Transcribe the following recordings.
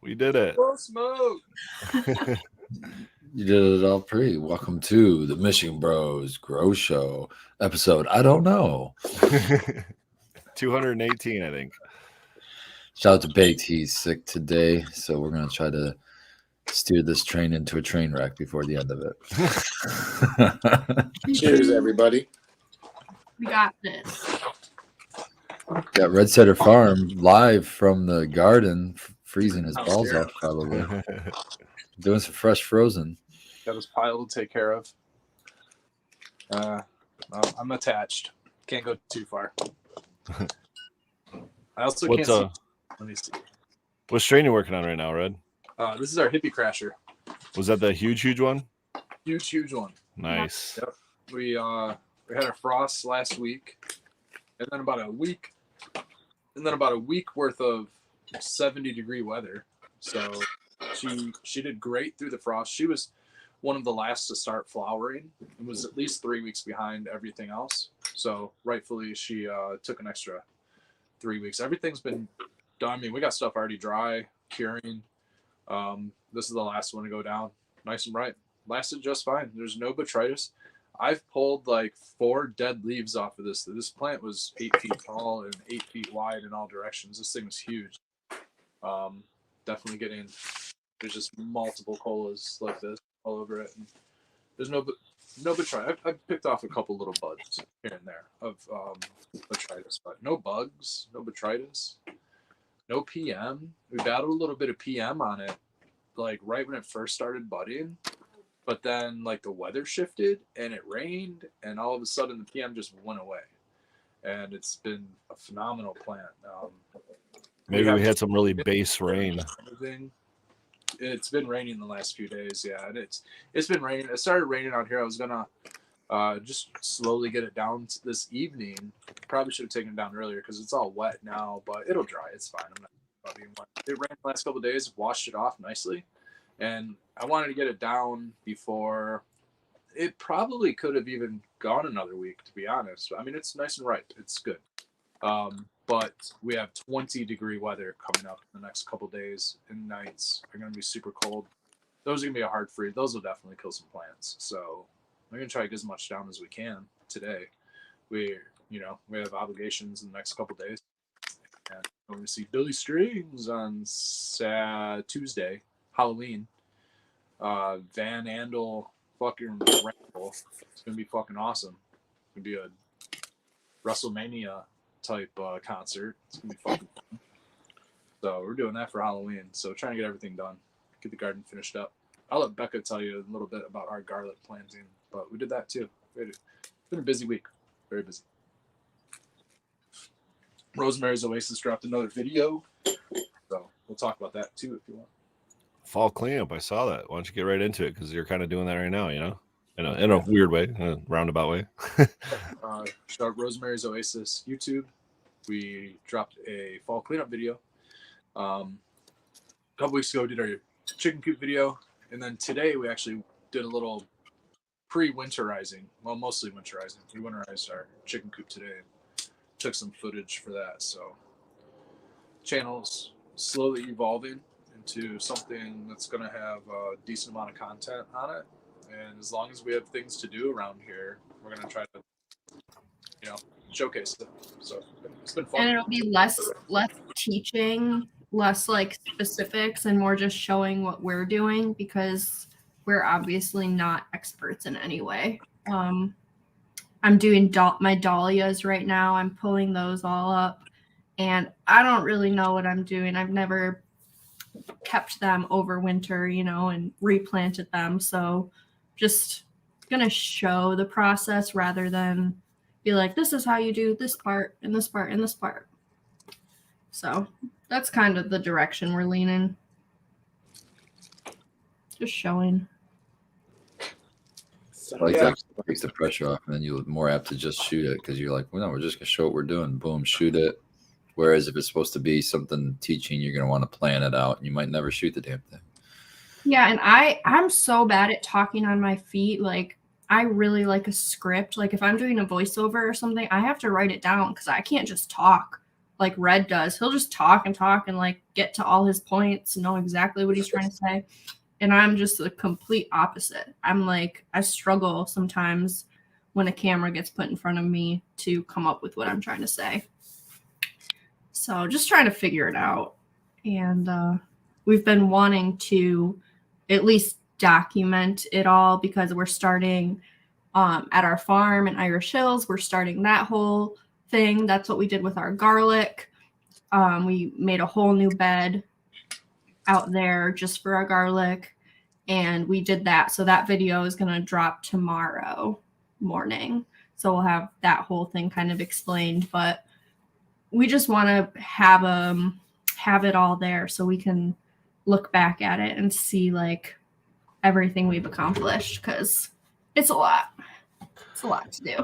We did it. Oh, smoke. You did it all pretty. Welcome to the Michigan Bros Grow Show episode. I don't know. 218, I think. Shout out to Baked. He's sick today, so we're going to try to steer this train into a train wreck before the end of it. Cheers, everybody. We got this. Got Red Setter Farm live from the garden, freezing his balls off probably. Doing some fresh frozen. Got his pile to take care of. I'm attached. Can't go too far. I also can't see. Let me see. What strain you working on right now, Red? This is our hippie crasher. Was that the huge one? Huge one. Nice. Yep. We had a frost last week, and then about a week worth of 70-degree weather. So she did great through the frost. She was one of the last to start flowering and was at least 3 weeks behind everything else. So rightfully, she took an extra 3 weeks. Everything's been done. I mean, we got stuff already dry, curing. This is the last one to go down. Nice and bright. Lasted just fine. There's no botrytis. I've pulled like 4 dead leaves off of this. This plant was 8 feet tall and 8 feet wide in all directions. This thing was huge. Definitely getting, there's just multiple colas like this all over it. And there's no botrytis. I've picked off a couple little buds here and there of botrytis, but no bugs, no botrytis, no PM. We battled a little bit of PM on it, like right when it first started budding. But then, like, the weather shifted and it rained, and all of a sudden the PM just went away. And it's been a phenomenal plant. Maybe we had some really base rain. It's been raining the last few days, yeah. And it's been raining. It started raining out here. I was gonna just slowly get it down this evening. Probably should have taken it down earlier because it's all wet now, but it'll dry. It's fine. I'm not being wet. It rained the last couple of days, washed it off nicely. And I wanted to get it down before it probably could have even gone another week, to be honest. I mean, it's nice and ripe. It's good. But we have 20-degree weather coming up in the next couple days, and nights are going to be super cold. Those are going to be a hard freeze. Those will definitely kill some plants. So we're going to try to get as much down as we can today. We have obligations in the next couple days. And we're going to see Billy Strings on Tuesday. Halloween, Van Andel fucking Ramble. It's gonna be fucking awesome. It's gonna be a WrestleMania type concert. It's gonna be fucking fun. So we're doing that for Halloween. So trying to get everything done, get the garden finished up. I'll let Becca tell you a little bit about our garlic planting, but we did that too. It's been a busy week, very busy. Rosemary's Oasis dropped another video, so we'll talk about that too if you want. Fall cleanup. I saw that. Why don't you get right into it? Because you're kind of doing that right now, you know, in a weird way, in a roundabout way. Start Rosemary's Oasis YouTube. We dropped a fall cleanup video. A couple weeks ago, we did our chicken coop video, and then today we actually did a little pre-winterizing. Well, mostly winterizing. We winterized our chicken coop today. Took some footage for that. So, channel's slowly evolving into something that's going to have a decent amount of content on it, and as long as we have things to do around here, we're going to try to showcase it. So it's been fun, and it'll be less teaching, less like specifics, and more just showing what we're doing, because we're obviously not experts in any way. I'm doing my dahlias right now. I'm pulling those all up, and I don't really know what I'm doing. I've never kept them over winter, and replanted them. So just gonna show the process rather than be like, this is how you do this part and this part and this part. So that's kind of the direction we're leaning. Just showing. Like that takes the pressure off, and then you're more apt to just shoot it because you're like, well, no, we're just gonna show what we're doing. Boom, shoot it. Whereas if it's supposed to be something teaching, you're going to want to plan it out, and you might never shoot the damn thing. Yeah, and I'm so bad at talking on my feet. Like, I really like a script. Like, if I'm doing a voiceover or something, I have to write it down because I can't just talk. like Red does. He'll just talk and like get to all his points and know exactly what he's trying to say. And I'm just the complete opposite. I'm like, I struggle sometimes when a camera gets put in front of me to come up with what I'm trying to say. So just trying to figure it out. And we've been wanting to at least document it all because we're starting at our farm in Irish Hills. We're starting that whole thing. That's what we did with our garlic. We made a whole new bed out there just for our garlic, and we did that. So that video is going to drop tomorrow morning. So we'll have that whole thing kind of explained, but we just want to have it all there so we can look back at it and see like everything we've accomplished, because it's a lot. It's a lot to do.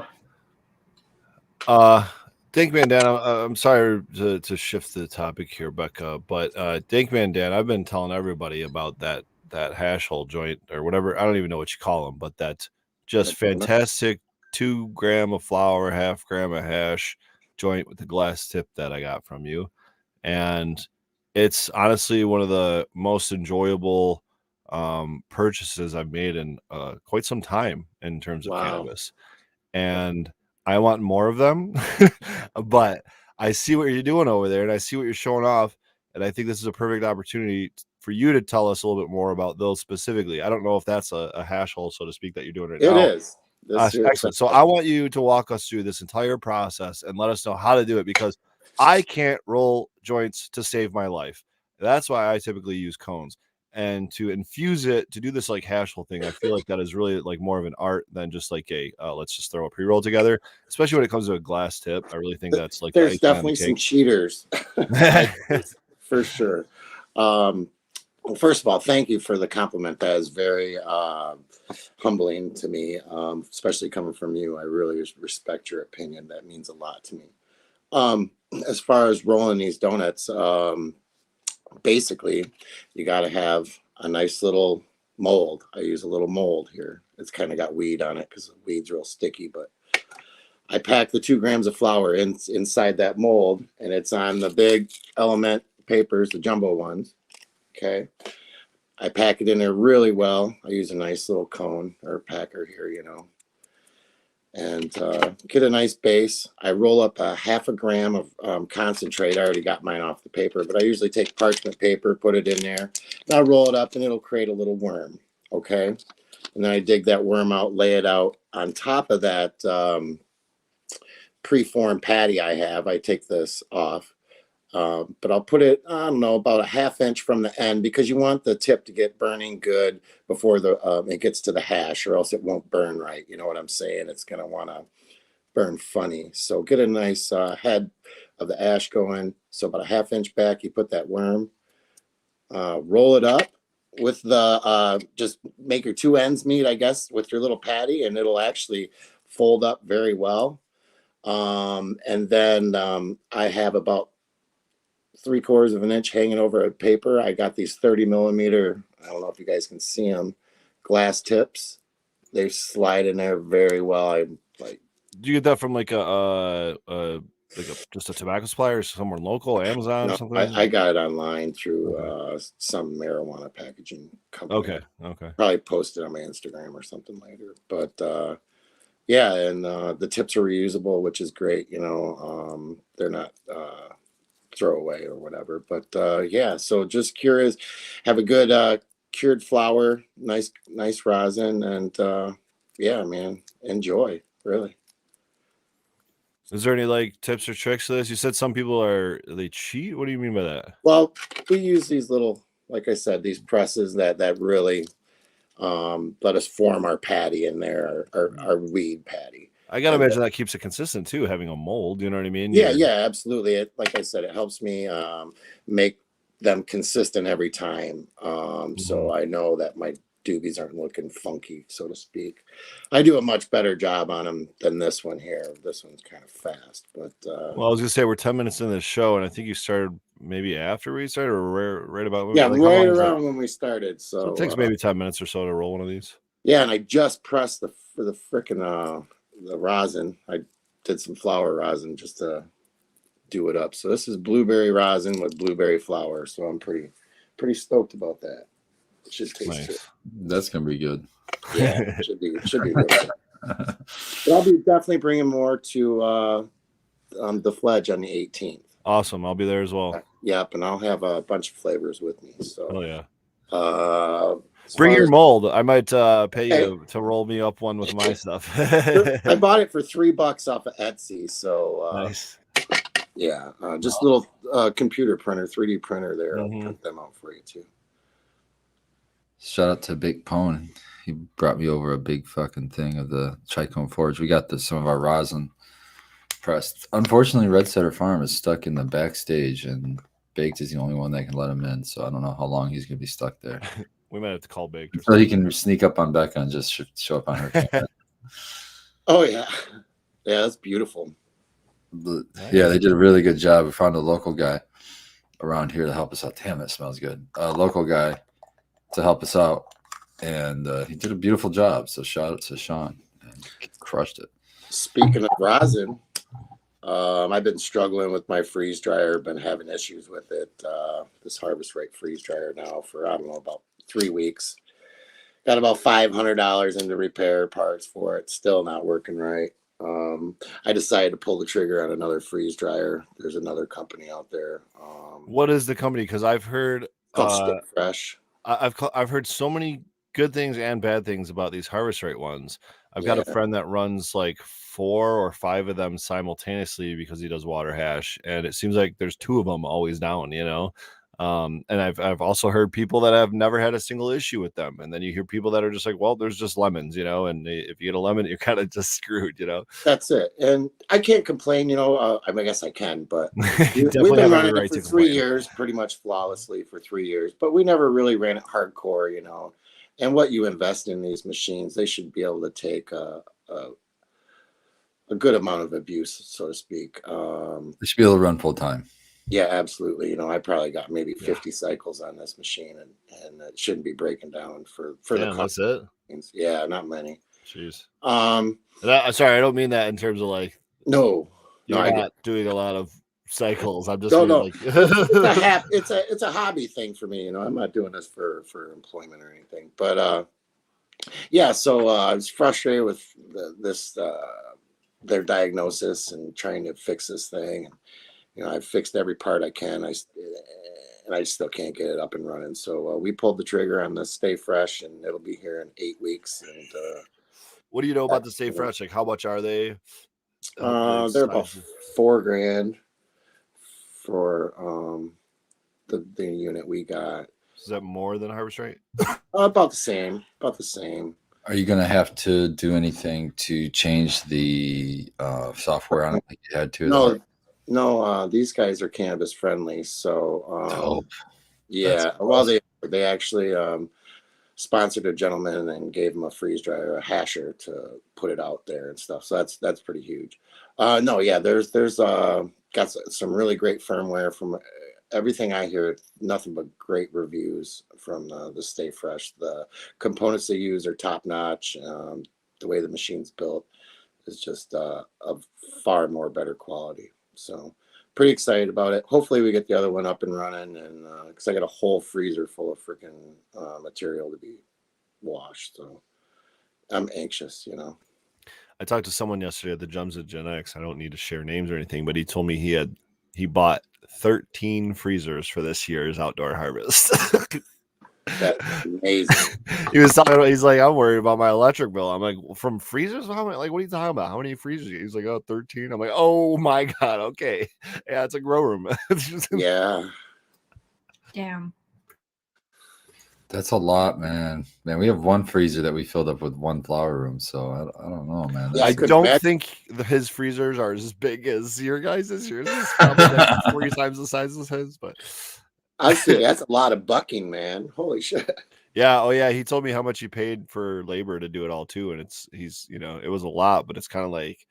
Dinkman Dan, I'm sorry to shift the topic here, Becca, but Dinkman Dan, I've been telling everybody about that hash hole joint or whatever. I don't even know what you call them, but that just fantastic 2 gram of flour, 0.5 gram of hash joint with the glass tip that I got from you. And it's honestly one of the most enjoyable purchases I've made in quite some time in terms of cannabis. And I want more of them, but I see what you're doing over there and I see what you're showing off. And I think this is a perfect opportunity for you to tell us a little bit more about those specifically. I don't know if that's a hash hole, so to speak, that you're doing right now. It is. Excellent. So I want you to walk us through this entire process and let us know how to do it, because I can't roll joints to save my life. That's why I typically use cones. And to infuse it, to do this like hash hole thing, I feel like that is really like more of an art than just like a let's just throw a pre-roll together, especially when it comes to a glass tip. I really think that's like there's definitely some cheaters for sure. Well, first of all, thank you for the compliment. That is very humbling to me, especially coming from you. I really respect your opinion. That means a lot to me. As far as rolling these donuts, basically, you got to have a nice little mold. I use a little mold here. It's kind of got weed on it because the weed's real sticky, but I pack the 2 grams of flour inside that mold, and it's on the big element papers, the jumbo ones. Okay. I pack it in there really well. I use a nice little cone or packer here, you know, and get a nice base. I roll up a 0.5 gram of concentrate. I already got mine off the paper, but I usually take parchment paper, put it in there, and I'll roll it up, and it'll create a little worm. Okay. And then I dig that worm out, lay it out on top of that preformed patty I have. I take this off. But I'll put it, I don't know, about a 1/2 inch from the end, because you want the tip to get burning good before it gets to the hash, or else it won't burn right. You know what I'm saying? It's going to want to burn funny. So get a nice head of the ash going. So about a 1/2 inch back, you put that worm, roll it up with the, just make your 2 ends meet, I guess, with your little patty, and it'll actually fold up very well. And then I have about 3/4 of an inch hanging over a paper. I got these 30 millimeter, I don't know if you guys can see them, glass tips. They slide in there very well. I like. Do you get that from like just a tobacco supplier or somewhere local, Amazon No, or something? I got it online through some marijuana packaging company. Okay. Probably post it on my Instagram or something later. But yeah, and the tips are reusable, which is great. You know, they're not throwaway or whatever. But yeah, so just curious, have a good cured flour, nice rosin, and yeah, man, enjoy, really. Is there any like tips or tricks to this? You said some people they cheat. What do you mean by that? Well, we use these little, like I said, these presses that really let us form our patty in there, our weed patty. I gotta imagine that keeps it consistent too, having a mold. You know what I mean? Yeah, absolutely. Like I said, it helps me make them consistent every time. So I know that my doobies aren't looking funky, so to speak. I do a much better job on them than this one here. This one's kind of fast, but well, I was gonna say we're 10 minutes into the show, and I think you started maybe after we started, or right about right around when we started. So it takes maybe 10 minutes or so to roll one of these. Yeah, and I just pressed the frickin' the rosin. I did some flour rosin just to do it up. So this is blueberry rosin with blueberry flour. So I'm pretty stoked about that. It should taste good. That's gonna be good. Yeah, it should be really good. But I'll be definitely bringing more to the Fledge on the 18th. Awesome. I'll be there as well. Yep, and I'll have a bunch of flavors with me. So Oh yeah. Bring your mold. I might pay you to roll me up one with my stuff. I bought it for $3 off of Etsy. So nice. Yeah, just a little computer printer, 3D printer there. I'll print them out for you too. Shout out to Big Pone. He brought me over a big fucking thing of the Trichome Forge. We got some of our rosin pressed. Unfortunately, Red Setter Farm is stuck in the backstage, and Baked is the only one that can let him in. So I don't know how long he's gonna be stuck there. We might have to call Baked. So he can sneak up on Becca and just show up on her camera. Oh yeah, that's beautiful. Yeah, they did a really good job. We found a local guy around here to help us out. Damn, it smells good. A local guy to help us out, and he did a beautiful job. So shout out to Sean, and crushed it. Speaking of rosin, I've been struggling with my freeze dryer. Been having issues with it. This Harvest Rate freeze dryer now for I don't know about 3 weeks. Got about $500 into repair parts for it. Still not working right. I decided to pull the trigger on another freeze dryer. There's another company out there. What is the company? Because I've heard called Stay Fresh. I've heard so many good things and bad things about these Harvest Rate ones. I've got a friend that runs like 4 or 5 of them simultaneously because he does water hash, and it seems like there's 2 of them always down, you know. And I've also heard people that have never had a single issue with them, and then you hear people that are just like, well, there's just lemons, you know, and if you get a lemon, you're kind of just screwed, you know. That's it, and I can't complain, you know. I guess I can, but we've been running it for 3 years, pretty much flawlessly for 3 years, but we never really ran it hardcore, you know. And what you invest in these machines, they should be able to take a good amount of abuse, so to speak. They should be able to run full time. Yeah, absolutely. You know, I probably got maybe 50 cycles on this machine, and it shouldn't be breaking down for the. That's it. Yeah, not many. Jeez. Sorry, I don't mean that in terms of like. No, you're not doing a lot of cycles. I'm just like it's a hobby thing for me. You know, I'm not doing this for employment or anything. But yeah, so I was frustrated with their diagnosis and trying to fix this thing. You know, I've fixed every part I can. I still can't get it up and running. So we pulled the trigger on the Stay Fresh, and it'll be here in 8 weeks. And what do you know about the Stay Fresh? Like, how much are they? They're about $4,000 for the unit we got. Is that more than Harvest Rate? About the same. About the same. Are you going to have to do anything to change the software on it like you had to? No, these guys are cannabis friendly. So, yeah. That's well, they actually sponsored a gentleman and gave him a freeze dryer, a hasher to put it out there and stuff. So that's pretty huge. No, yeah. There's got some really great firmware from everything I hear. Nothing but great reviews from the Stay Fresh. The components they use are top notch. The way the machine's built is just of far more better quality. So pretty excited about it. Hopefully we get the other one up and running, and because I got a whole freezer full of freaking material to be washed. So I'm anxious, you know. I talked to someone yesterday at the Gems of Gen X. I don't need to share names or anything, but he told me he bought 13 freezers for this year's outdoor harvest. That's amazing. He's like, I'm worried about my electric bill. I'm like, from freezers? How many, like, what are you talking about? How many freezers? He's like, 13. I'm like, oh my God. Okay. Yeah, it's a grow room. Yeah. Damn. That's a lot, man. Man, we have one freezer that we filled up with one flower room. So I don't know, man. I don't think his freezers are as big as your guys'. Yours is probably like 40 times the size of his, but I see. That's a lot of bucking, man. Holy shit. Yeah. Oh, yeah. He told me how much he paid for labor to do it all too, and it was a lot, but it's kind of like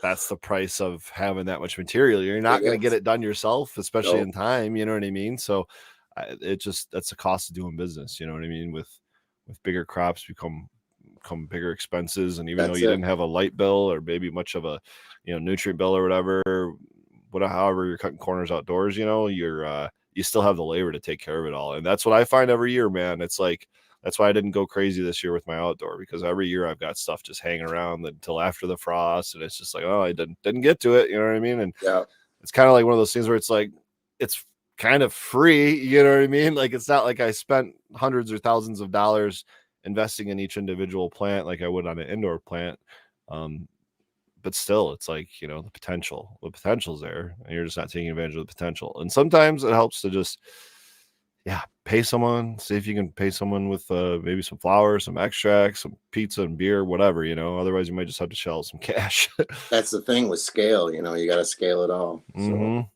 that's the price of having that much material. You're not going to get it done yourself, especially in time. You know what I mean? So that's the cost of doing business. You know what I mean? With bigger crops become bigger expenses, and even though you didn't have a light bill or maybe much of a nutrient bill or whatever. however you're cutting corners outdoors, you know, you still have the labor to take care of it all. And that's what I find every year, man. It's like, that's why I didn't go crazy this year with my outdoor, because every year I've got stuff just hanging around until after the frost. And it's just like, oh, I didn't get to it. You know what I mean? And Yeah. it's kind of like one of those things where it's like, it's kind of free. You know what I mean? Like, it's not like I spent hundreds or thousands of dollars investing in each individual plant like I would on an indoor plant. But still, it's like, you know, the potential's there, and you're just not taking advantage of the potential. And sometimes it helps to just, pay someone, see if you can pay someone with maybe some flowers, some extracts, some pizza and beer, whatever, you know. Otherwise, you might just have to shell some cash. That's the thing with scale, you know, you got to scale it all. So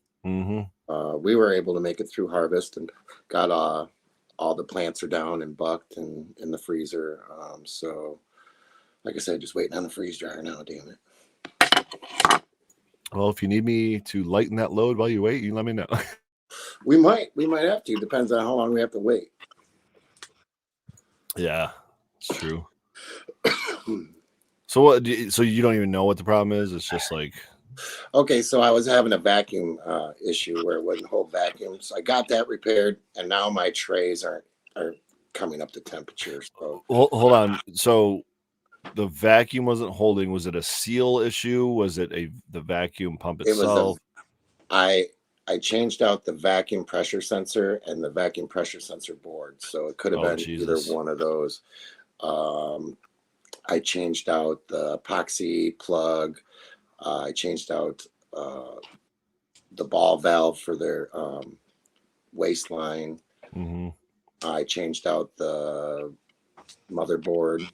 we were able to make it through harvest and got all the plants are down and bucked and in the freezer. So like I said, just waiting on the freeze dryer now, damn it. Well, if you need me to lighten that load while you wait, you let me know. We might have to. Depends on how long we have to wait. Yeah, it's true. So what? So you don't even know what the problem is? It's just like, okay. So I was having a vacuum issue where it wouldn't hold vacuum. So I got that repaired, and now my trays are coming up to temperature. So hold on. So the vacuum wasn't holding. Was it a seal issue? Was it the vacuum pump itself? I changed out the vacuum pressure sensor and the vacuum pressure sensor board. So it could have been either one of those. I changed out the epoxy plug. I changed out the ball valve for their waistline. Mm-hmm. I changed out the motherboard.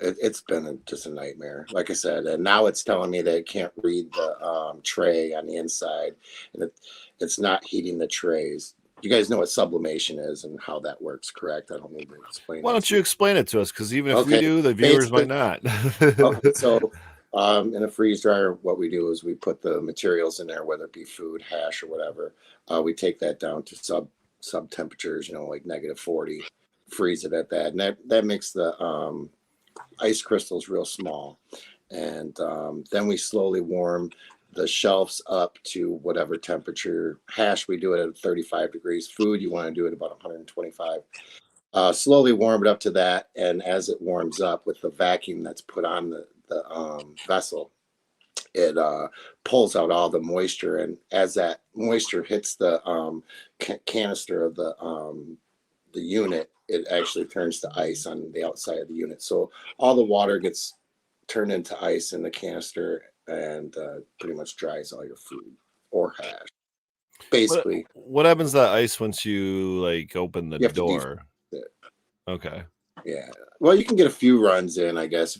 It's been just a nightmare, like I said. And now it's telling me that it can't read the tray on the inside, and it's not heating the trays. You guys know what sublimation is and how that works, correct? I don't need to explain. Why don't you explain it to us? Because even if we do, the viewers might not. Okay, so in a freeze dryer, what we do is we put the materials in there, whether it be food, hash, or whatever. We take that down to sub temperatures, you know, like -40, freeze it at that, and that makes the ice crystals real small. And then we slowly warm the shelves up to whatever temperature. Hash, we do it at 35 degrees. Food, you want to do it about 125. Slowly warm it up to that, and as it warms up with the vacuum that's put on the vessel, it pulls out all the moisture, and as that moisture hits the canister of the unit, it actually turns to ice on the outside of the unit. So all the water gets turned into ice in the canister, and pretty much dries all your food or hash. Basically, what happens to that ice once you like open the door? Okay. Yeah. Well, you can get a few runs in, I guess,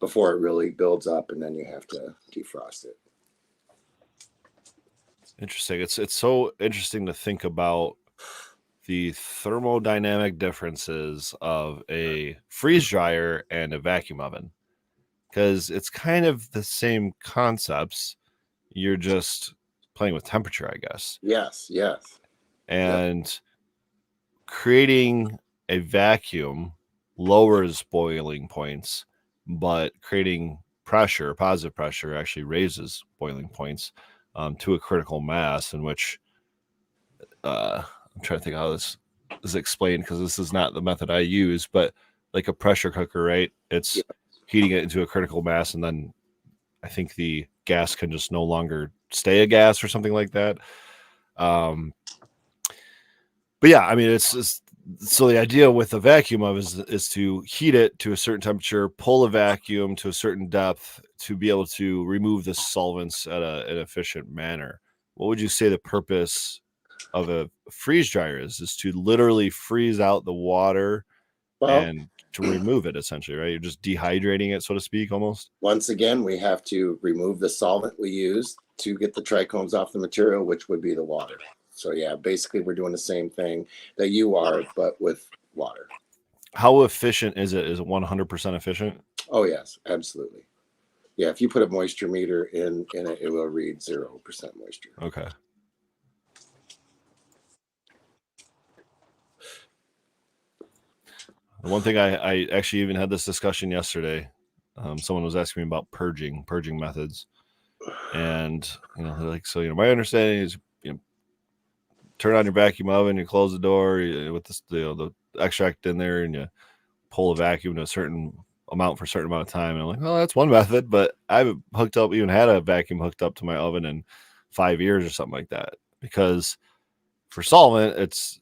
before it really builds up, and then you have to defrost it. Interesting. It's so interesting to think about the thermodynamic differences of a freeze dryer and a vacuum oven, because it's kind of the same concepts. You're just playing with temperature, I guess. Yes. And creating a vacuum lowers boiling points, but creating pressure, positive pressure, actually raises boiling points to a critical mass, in which I'm trying to think how this is explained, because this is not the method I use, but like a pressure cooker, right? It's heating it into a critical mass, and then I think the gas can just no longer stay a gas or something like that. But yeah, I mean, it's so the idea with a vacuum oven is to heat it to a certain temperature, pull a vacuum to a certain depth to be able to remove the solvents at an efficient manner. What would you say the purpose of a freeze dryer is to literally freeze out the water and to remove it, essentially, right? You're just dehydrating it, so to speak, almost. Once again, we have to remove the solvent we use to get the trichomes off the material, which would be the water. So yeah, basically we're doing the same thing that you are, but with water. How efficient is it? Is it 100% efficient? Oh yes, absolutely. Yeah, if you put a moisture meter in it, it will read 0% moisture. Okay. One thing I actually even had this discussion yesterday. Someone was asking me about purging methods. And they're like, so my understanding is turn on your vacuum oven, you close the door with the extract in there, and you pull the vacuum to a certain amount for a certain amount of time. And I'm like, well, that's one method, but I haven't even had a vacuum hooked up to my oven in 5 years or something like that, because for solvent, it's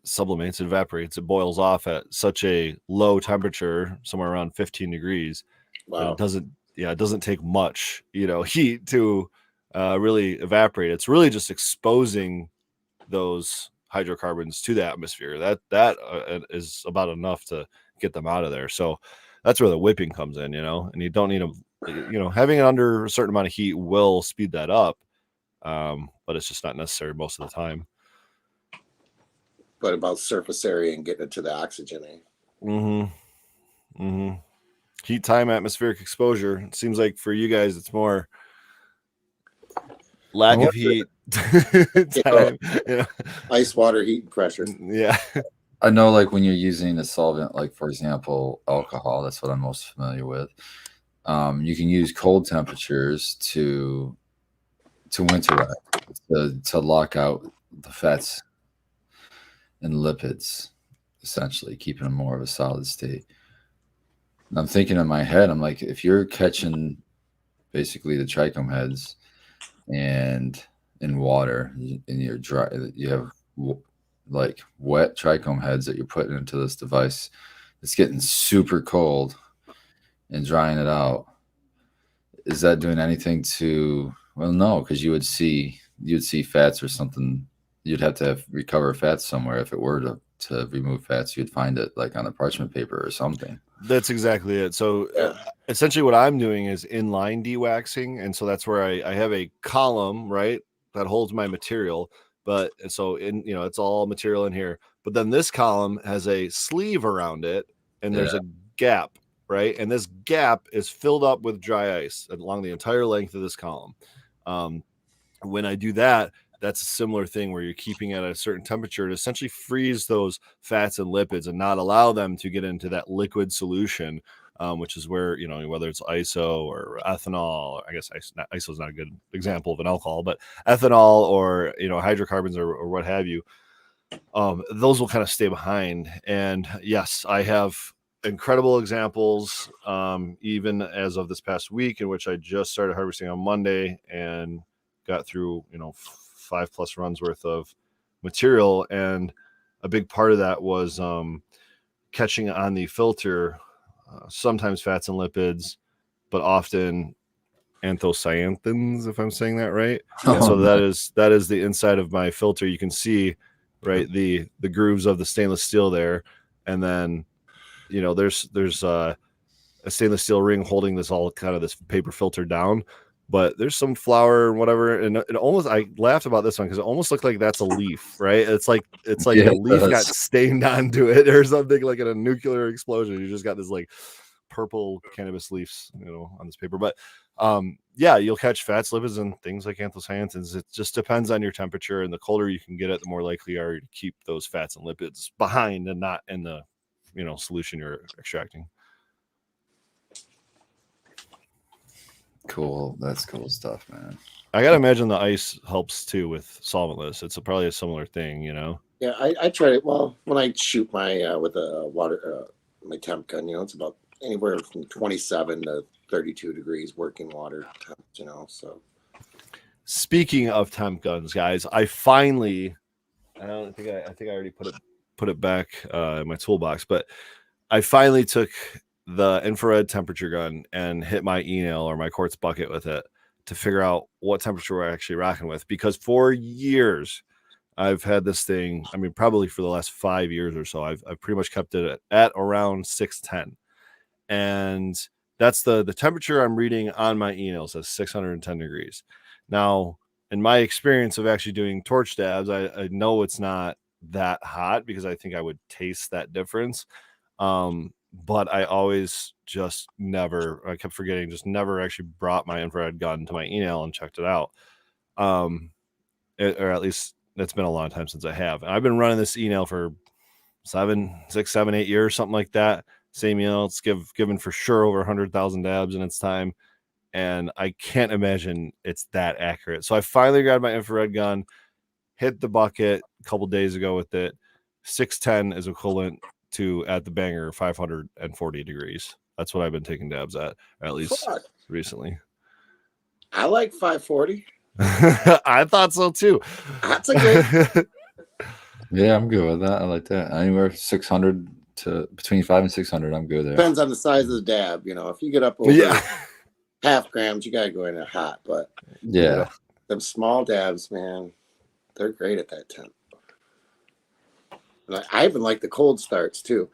sublimates, it evaporates, it boils off at such a low temperature, somewhere around 15 degrees. Wow. It doesn't take much, heat to really evaporate. It's really just exposing those hydrocarbons to the atmosphere. That is about enough to get them out of there. So that's where the whipping comes in, and you don't need them. Having it under a certain amount of heat will speed that up, but it's just not necessary most of the time. But about surface area and getting it to the oxygen. Heat time, atmospheric exposure. It seems like for you guys, it's more lack of heat. Time, ice, water, heat, and pressure. Yeah. I know, like when you're using a solvent, like for example, alcohol, that's what I'm most familiar with. You can use cold temperatures to winterize, to lock out the fats and lipids, essentially keeping them more of a solid state. And I'm thinking in my head, I'm like, if you're catching basically the trichome heads and in water, and you're dry, you have like wet trichome heads that you're putting into this device, it's getting super cold and drying it out. Is that doing anything to? Well, no, because you'd see fats or something. You'd have to recover fats somewhere. If it were to remove fats, you'd find it like on a parchment paper or something. That's exactly it. So essentially what I'm doing is inline dewaxing. And so that's where I have a column, right, that holds my material. But so it's all material in here. But then this column has a sleeve around it, and there's a gap, right? And this gap is filled up with dry ice along the entire length of this column. When I do that, that's a similar thing where you're keeping at a certain temperature to essentially freeze those fats and lipids and not allow them to get into that liquid solution, which is where, whether it's iso or ethanol, I guess iso is not a good example of an alcohol, but ethanol or, hydrocarbons or what have you, those will kind of stay behind. And yes, I have incredible examples, even as of this past week, in which I just started harvesting on Monday and got through, 5+ runs worth of material. And a big part of that was catching on the filter, sometimes fats and lipids, but often anthocyanins, if I'm saying that right. And so that is the inside of my filter. You can see, right, the grooves of the stainless steel there. And then, there's a stainless steel ring holding this all kind of this paper filter down. But there's some flour and whatever, and it almost, I laughed about this one because it almost looked like that's a leaf, right? It's like a leaf got stained onto it or something, like in a nuclear explosion. You just got this like purple cannabis leaves, on this paper. But you'll catch fats, lipids, and things like anthocyanins. It just depends on your temperature, and the colder you can get it, the more likely you are to keep those fats and lipids behind and not in the solution you're extracting. Cool. That's cool stuff, man. I gotta imagine the ice helps too with solventless. It's probably a similar thing, Yeah, I try it. Well, when I shoot my with a water my temp gun, it's about anywhere from 27 to 32 degrees working water temps, so. Speaking of temp guns, guys, I think I already put it back in my toolbox, but I finally took the infrared temperature gun and hit my e-nail or my quartz bucket with it to figure out what temperature we're actually rocking with, because for years I've had this thing. I mean, probably for the last 5 years or so, I've pretty much kept it at around 610, and that's the temperature I'm reading on my e-nail says 610 degrees. Now, in my experience of actually doing torch dabs, I know it's not that hot because I think I would taste that difference. But I always I kept forgetting, just never actually brought my infrared gun to my e-nail and checked it out. Or at least it's been a long time since I have. And I've been running this e-nail for 6, 7, 8 years, something like that. Same e-nail. It's given for sure over 100,000 dabs in its time. and I can't imagine it's that accurate. So I finally grabbed my infrared gun, hit the bucket a couple days ago with it. 610 is equivalent to at the banger 540 degrees. That's what I've been taking dabs at least Fuck. recently. I like 540. I thought so too. That's a great. Yeah, I'm good with that. I like that. Anywhere 600 to between 5 and 600, I'm good there. Depends on the size of the dab. You know, if you get up over Yeah. half grams, you gotta go in there hot. But Yeah. them small dabs, man, they're great at that temp. And I even like the cold starts too.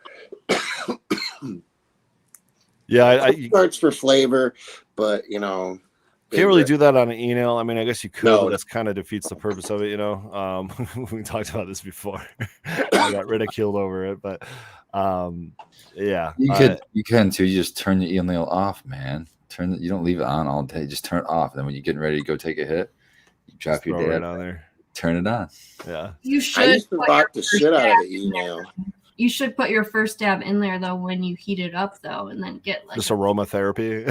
Yeah, Cold starts for flavor, but you know, can't really do that on an email. I mean, I guess you could, No. but that's kind of defeats the purpose of it, you know. We talked about this before. I got ridiculed over it, but yeah. You can too. You just turn the email off, man. You don't leave it on all day. Just turn it off. Then when you're getting ready to go take a hit, you drop your throw it dab right on there. Turn it on. Yeah. You should. I used to put rock your the first shit out dab of the in there. email. You should put your first dab in there though when you heat it up though, and then get like Just aromatherapy.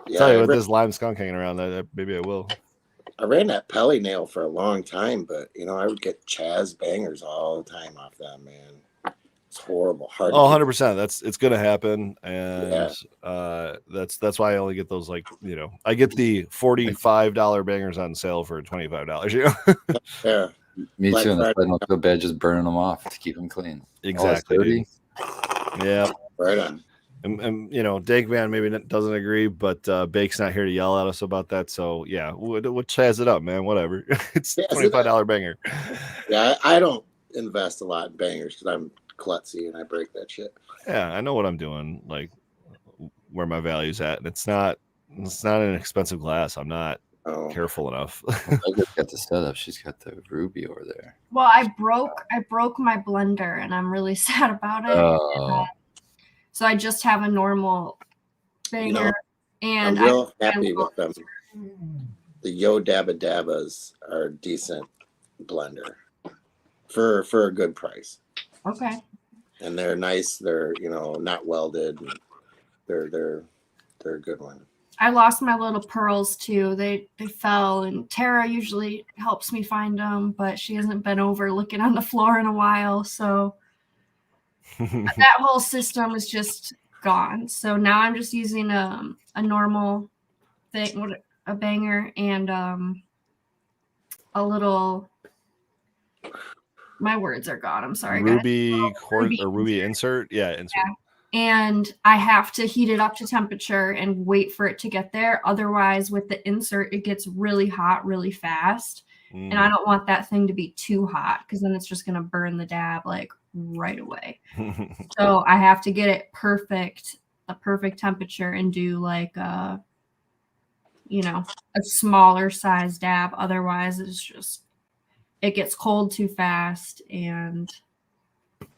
Yeah, Tell you with this lime skunk hanging around, maybe I will. I ran that Pelly nail for a long time, but you know, I would get Chaz bangers all the time off that, man. It's horrible. Hard. Oh, 100%. It's gonna happen, and that's why I only get those, like, you know, I get the $45 bangers on sale for $25. You know. Yeah. Me Black too. And I Friday. don't feel bad just burning them off to keep them clean. Exactly. Oh, it's dirty. Yeah. Right on. And you know, Dankman maybe doesn't agree, but Bake's not here to yell at us about that. So yeah, we'll chaz it up, man. Whatever. It's $25 banger. Yeah, I don't invest a lot in bangers because I'm klutzy and I break that shit. Yeah, I know what I'm doing, like where my value's at, and it's not an expensive glass. I'm not careful enough. I just got the setup. She's got the ruby over there. Well, I broke my blender, and I'm really sad about it. Oh. So I just have a normal banger, You know, and I'm real happy with them. The Yo Dabba Dabbas are a decent blender for a good price. Okay. And they're nice. They're, you know, not welded. They're a good one. I lost my little pearls too. They fell, and Tara usually helps me find them, but she hasn't been over looking on the floor in a while, so that whole system is just gone. So now I'm just using a normal thing, a banger, and a little. My words are gone. I'm sorry, Ruby guys. Ruby insert. Yeah, insert. Yeah. And I have to heat it up to temperature and wait for it to get there. Otherwise, with the insert, it gets really hot really fast. And I don't want that thing to be too hot because then it's just going to burn the dab like right away. So I have to get it a perfect temperature, and do like a smaller size dab. Otherwise, it gets cold too fast and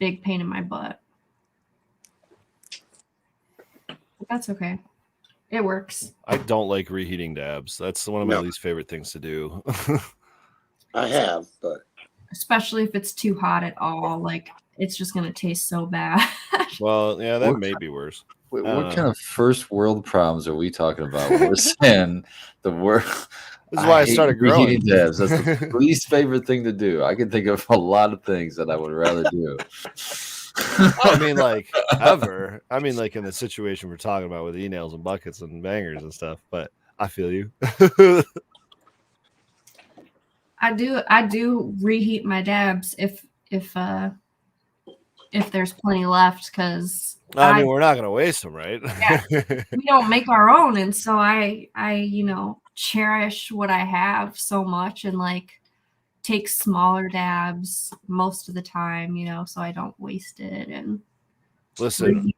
big pain in my butt. But that's okay. It works. I don't like reheating dabs. That's one of my least favorite things to do. I have, but especially if it's too hot at all, like it's just gonna taste so bad. Well, yeah, that may be worse. What kind of first world problems are we talking about when we're saying the word? This is why I started growing. Reheating dabs. That's the least favorite thing to do. I can think of a lot of things that I would rather do. I mean, like ever. I mean, like in the situation we're talking about with e-nails and buckets and bangers and stuff. But I feel you. I do reheat my dabs if there's plenty left, because I mean, we're not gonna waste them, right? Yeah, we don't make our own, and so I cherish what I have so much, and like take smaller dabs most of the time, so I don't waste it. And listen,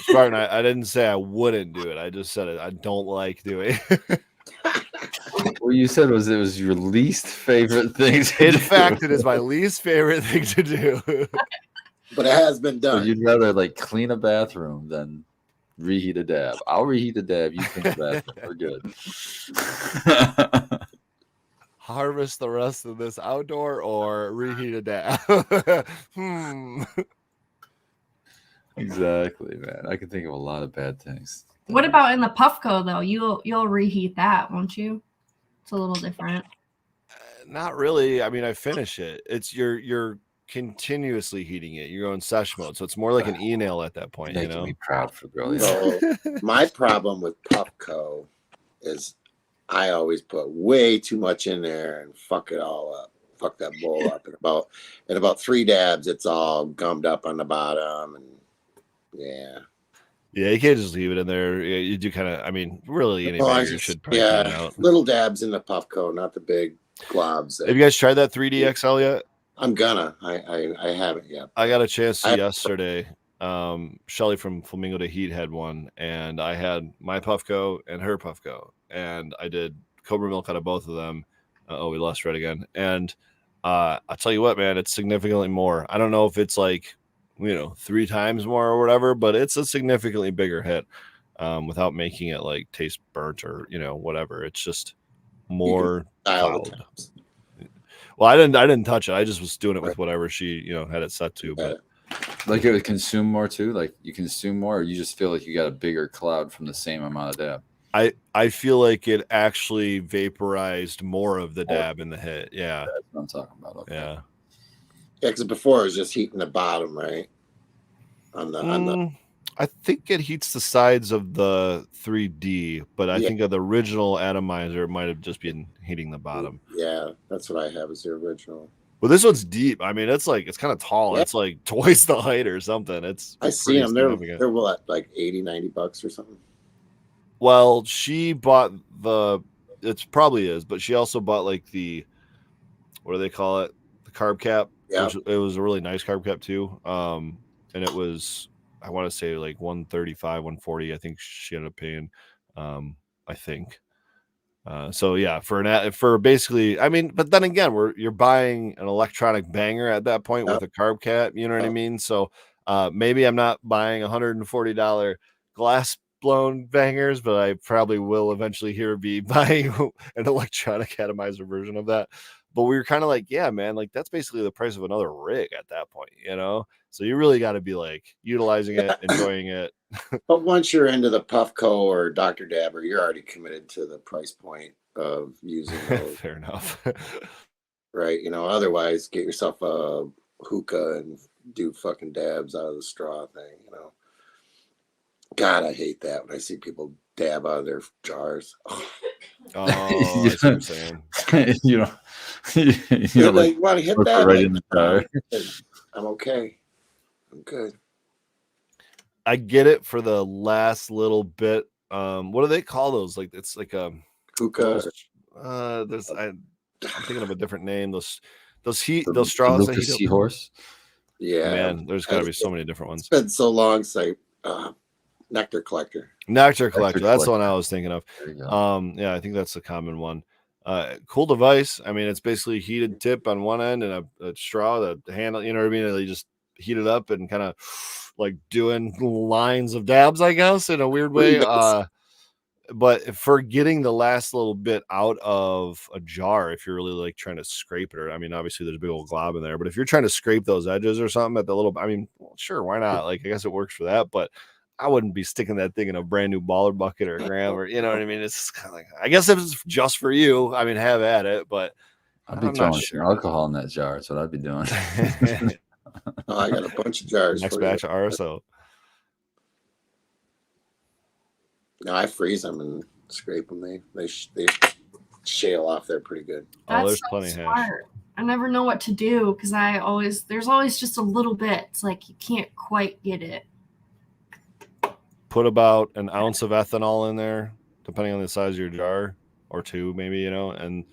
Spartan, I didn't say I wouldn't do it. I just said it. I don't like doing it. What you said was it was your least favorite thing to In do. fact, it is my least favorite thing to do. But it has been done. So you'd rather like clean a bathroom than reheat a dab. I'll reheat a dab. You clean the bathroom. We're good. Harvest the rest of this outdoor or reheat a dab. Exactly, man. I can think of a lot of bad things. What about in the Puffco though? You'll reheat that, won't you? It's a little different. Not really. I mean, I finish it. It's you're continuously heating it. You're on sesh mode, so it's more like an e-nail at that point. You Making know. me proud for Bill. Yeah. So my problem with Puffco is I always put way too much in there and fuck it all up. Fuck that bowl up. In about 3 dabs, it's all gummed up on the bottom, and yeah. Yeah, you can't just leave it in there. You do kind of. I mean, really, any Well, banger should probably clean it out. little dabs in the Puffco, not the big globs. Have you guys tried that 3D XL yet? I'm gonna. I haven't yet. I got a chance to yesterday. Shelly from Flamingo to Heat had one, and I had my Puffco and her Puffco, and I did Cobra Milk out of both of them. We lost Red again, and I'll tell you what, man, it's significantly more. I don't know if it's like 3 times more or whatever, but it's a significantly bigger hit, without making it like taste burnt or whatever. It's just more cloud. Well, I didn't touch it. I just was doing it with whatever she had it set to. But like it would consume more too. Like you consume more, or you just feel like you got a bigger cloud from the same amount of dab. I feel like it actually vaporized more of the dab in the hit. Yeah, that's what I'm talking about. Okay. Yeah. Yeah, because before it was just heating the bottom, right? On the I think it heats the sides of the 3D, but I think of the original atomizer, it might have just been heating the bottom. Yeah, that's what I have as the original. Well, this one's deep. I mean, it's kind of tall. Yeah. It's like twice the height or something. I see them. They're what, like $80-$90 or something? Well, she bought it probably is, but she also bought like what do they call it? The carb cap. Yeah. It was a really nice carb cap too. And it was, I want to say like 135, 140. I think she ended up paying, I think. So yeah, for basically, I mean, but then again, you're buying an electronic banger at that point with a carb cap, you know what I mean? So maybe I'm not buying $140 glass blown bangers, but I probably will eventually be buying an electronic atomizer version of that. But we were kind of like, yeah, man, like that's basically the price of another rig at that point, So you really got to be like utilizing it, enjoying it. But once you're into the Puffco or Dr. Dabber, you're already committed to the price point of using those. Fair enough. Right. Otherwise get yourself a hookah and do fucking dabs out of the straw thing, God, I hate that when I see people dab out of their jars. Oh, I see what you're saying. Like want to hit that right in the jar. I'm okay. I'm good. I get it for the last little bit. What do they call those? Like it's like a hookah. I'm thinking of a different name. Those straws. The seahorse. Yeah, man. There's got to be so many different ones. It's been so long since Nectar Collector. That's the one I was thinking of. Yeah, I think that's a common one. Cool device. I mean, it's basically heated tip on one end and a straw, the handle. You know what I mean? They just heat it up and kind of like doing lines of dabs, I guess, in a weird way. But for getting the last little bit out of a jar, if you're really like trying to scrape it, or I mean, obviously there's a big old glob in there, but if you're trying to scrape those edges or something at the little, I mean, well, sure, why not? Like, I guess it works for that, but I wouldn't be sticking that thing in a brand new baller bucket or a gram, or you know what I mean? It's kind of like, I guess if it's just for you, I mean, have at it, but I'd be throwing some alcohol in that jar. That's what I'd be doing. I got a bunch of jars. Next batch of RSO. No, I freeze them and scrape them. They shale off there pretty good. That's there's plenty smart. Hash. I never know what to do because there's always just a little bit. It's like you can't quite get it. Put about an ounce of ethanol in there, depending on the size of your jar, or 2 maybe, and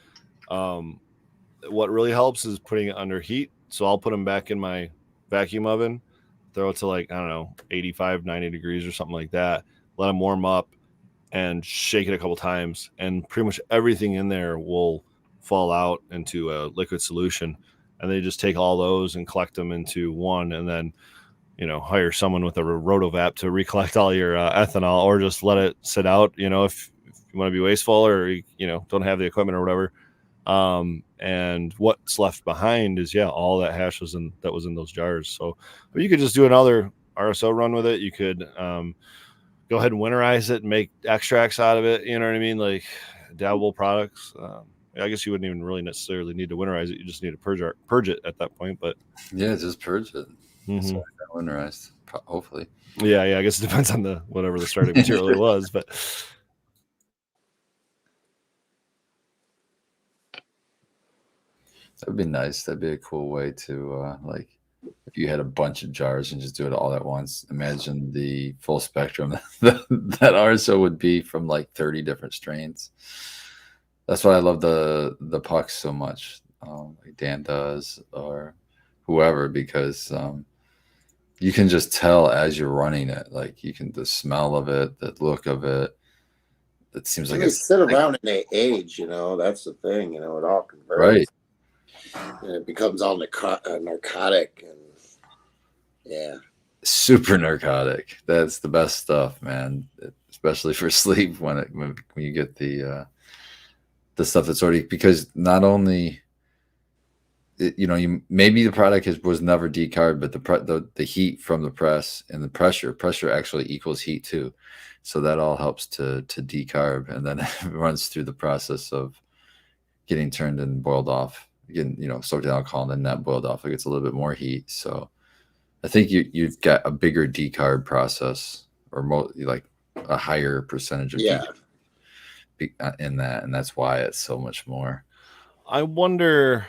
what really helps is putting it under heat. So I'll put them back in my vacuum oven, throw it to like, I don't know, 85, 90 degrees or something like that. Let them warm up and shake it a couple times, and pretty much everything in there will fall out into a liquid solution. And they just take all those and collect them into one, and then hire someone with a rotovap to recollect all your ethanol, or just let it sit out, if you want to be wasteful, or don't have the equipment or whatever. And what's left behind is all that hash that was in those jars. So you could just do another RSO run with it. You could go ahead and winterize it and make extracts out of it. You know what I mean? Like dabbable products. I guess you wouldn't even really necessarily need to winterize it. You just need to purge it at that point. But Yeah, just purge it. That's mhm. why I got winterized, hopefully. Yeah, I guess it depends on whatever the starting material it was, but That'd be nice. That'd be a cool way to like if you had a bunch of jars and just do it all at once. Imagine the full spectrum that RSO would be from like 30 different strains. That's why I love the pucks so much, like Dan does or whoever, because you can just tell as you're running it. Like you can the smell of it, the look of it. It seems like They it's sit around and they age, that's the thing, it all converts. right. And it becomes all narcotic and yeah. Super narcotic. That's the best stuff, man. Especially for sleep when you get the stuff that's already, because not only maybe the product was never decarbed, but the heat from the press and the pressure actually equals heat too. So that all helps to decarb, and then it runs through the process of getting turned and boiled off, getting soaked in alcohol and then not boiled off. It gets a little bit more heat. So I think you've got a bigger decarb process, or like a higher percentage of Yeah. in that, and that's why it's so much more. I wonder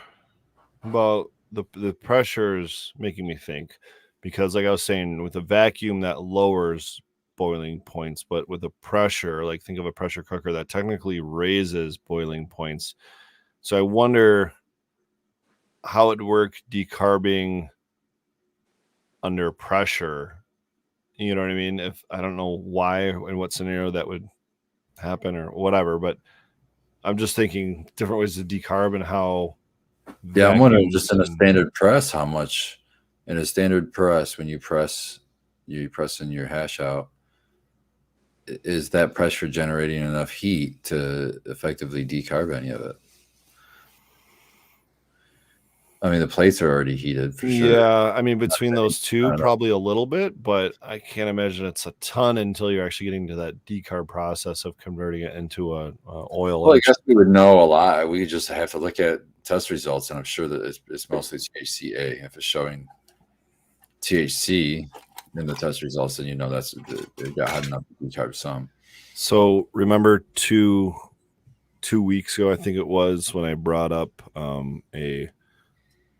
about the pressures making me think, because like I was saying, with a vacuum that lowers boiling points, but with a pressure, like think of a pressure cooker that technically raises boiling points. So I wonder how it would work decarbing under pressure. You know what I mean? If I don't know why in what scenario that would happen or whatever, but I'm just thinking different ways to decarb and how. Yeah, I'm wondering vacuums just in a and- standard press, how much in a standard press when you press in your hash out, is that pressure generating enough heat to effectively decarb any of it? I mean, the plates are already heated for sure. Yeah, I mean, between those two, I don't know. probably a little bit, but I can't imagine it's a ton until you're actually getting to that decarb process of converting it into a oil. Well, I guess we would know a lot. We just have to look at test results, and I'm sure that it's mostly THCA. If it's showing THC in the test results, then that's it got hot enough to decarb some. So remember two weeks ago, I think it was, when I brought up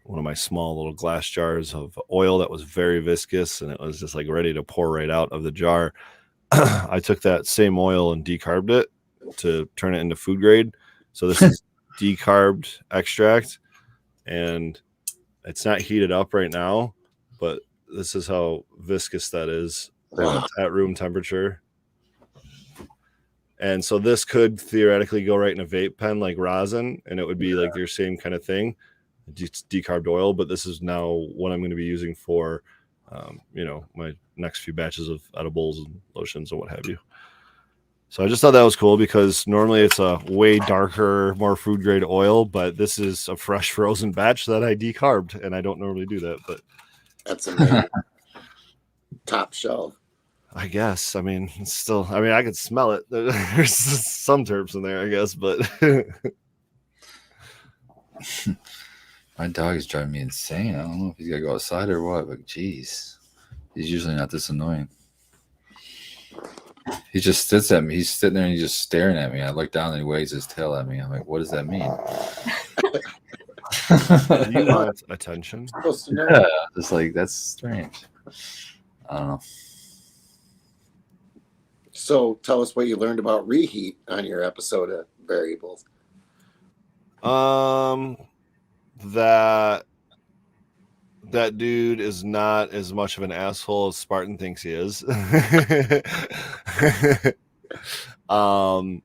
one of my small little glass jars of oil that was very viscous, and it was just like ready to pour right out of the jar. I took that same oil and decarbed it to turn it into food grade. So this is decarbed extract, and it's not heated up right now, but this is how viscous that is at room temperature. And so this could theoretically go right in a vape pen like rosin, and it would be like your same kind of thing, decarbed oil. But this is now what I'm going to be using for, my next few batches of edibles and lotions and what have you. So I just thought that was cool, because normally it's a way darker, more food grade oil, but this is a fresh frozen batch that I decarbed, and I don't normally do that, but That's amazing. Top shelf. I guess. I mean, it's still, I could smell it. There's some terps in there, I guess, but My dog is driving me insane. I don't know if he's got to go outside or what, but geez, he's usually not this annoying. He just sits at me. He's sitting there and he's just staring at me. I look down and he wags his tail at me. I'm like, what does that mean? you want attention? Yeah, it's like, that's strange. I don't know. So tell us what you learned about reheat on your episode of variables. That dude is not as much of an asshole as Spartan thinks he is. And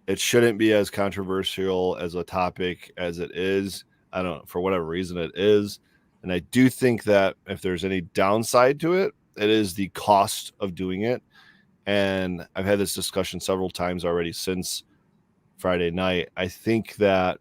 it shouldn't be as controversial as a topic as it is. I don't know, for whatever reason it is. And I do think that if there's any downside to it, it is the cost of doing it. And I've had this discussion several times already since Friday night. I think that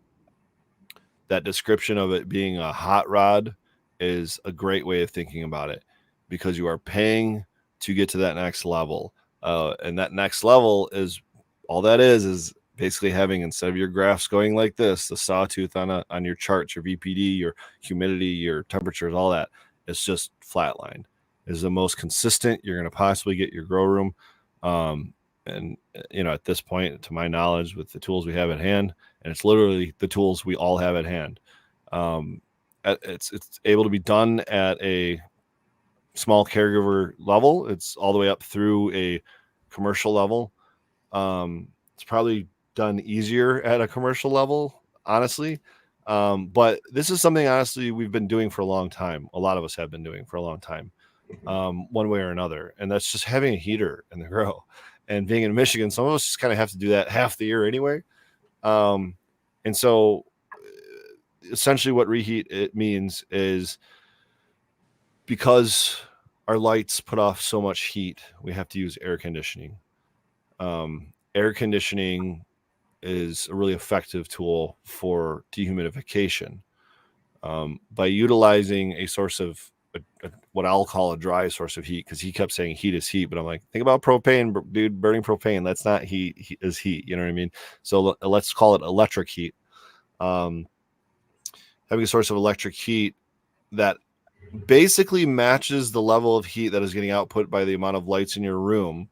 description of it being a hot rod is a great way of thinking about it, because you are paying to get to that next level. And that next level is all that is basically having, instead of your graphs going like this, the sawtooth on your charts, your VPD, your humidity, your temperatures, all that, it's just flatline. Is the most consistent you're going to possibly get your grow room. And at this point, to my knowledge, with the tools we have at hand, and it's literally the tools we all have at hand, it's able to be done at a small caregiver level. It's all the way up through a commercial level. It's probably done easier at a commercial level, honestly. But this is something, honestly, we've been doing for a long time. A lot of us have been doing for a long time, one way or another. And that's just having a heater in the grow. And being in Michigan, some of us just kind of have to do that half the year anyway. And so essentially what reheat it means is, because our lights put off so much heat, we have to use air conditioning. Air conditioning is a really effective tool for dehumidification. By utilizing a source of what I'll call a dry source of heat, because he kept saying heat is heat, but I'm like, think about propane, dude. Burning propane, that's not heat is heat. You know what I mean? So let's call it electric heat. Having a source of electric heat that basically matches the level of heat that is getting output by the amount of lights in your room,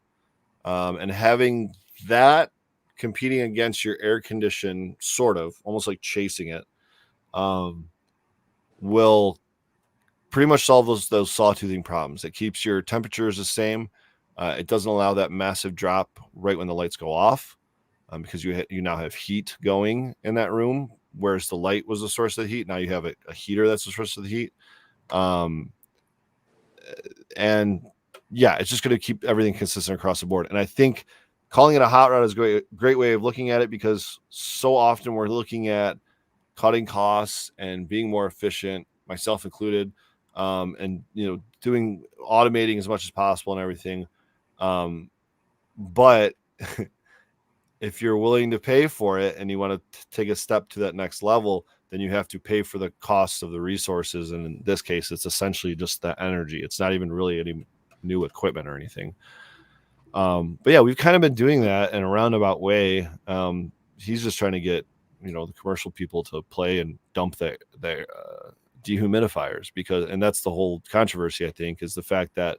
and having that competing against your air condition, sort of almost like chasing it, will pretty much solve those sawtoothing problems. It keeps your temperatures the same. It doesn't allow that massive drop right when the lights go off, because you now have heat going in that room, whereas the light was the source of the heat. Now you have a heater that's the source of the heat. And yeah, it's just going to keep everything consistent across the board. And I think calling it a hot rod is a great way of looking at it, because so often we're looking at cutting costs and being more efficient, myself included, and doing automating as much as possible and everything. But if you're willing to pay for it and you want to take a step to that next level, then you have to pay for the costs of the resources. And in this case, it's essentially just the energy. It's not even really any new equipment or anything. But yeah, we've kind of been doing that in a roundabout way. He's just trying to get, the commercial people to play and dump their dehumidifiers, and that's the whole controversy, I think, is the fact that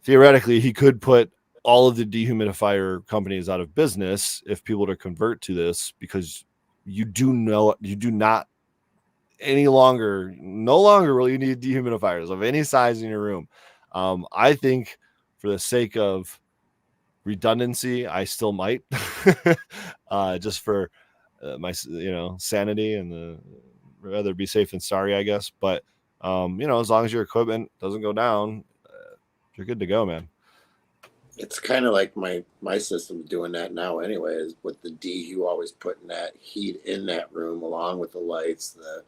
theoretically he could put all of the dehumidifier companies out of business if people to convert to this, because you do not no longer really need dehumidifiers of any size in your room. I think for the sake of redundancy, I still might, just for my sanity, and rather be safe than sorry, I guess. But as long as your equipment doesn't go down, you're good to go, man. It's kind of like my system doing that now anyway, is with the dehu always putting that heat in that room along with the lights. The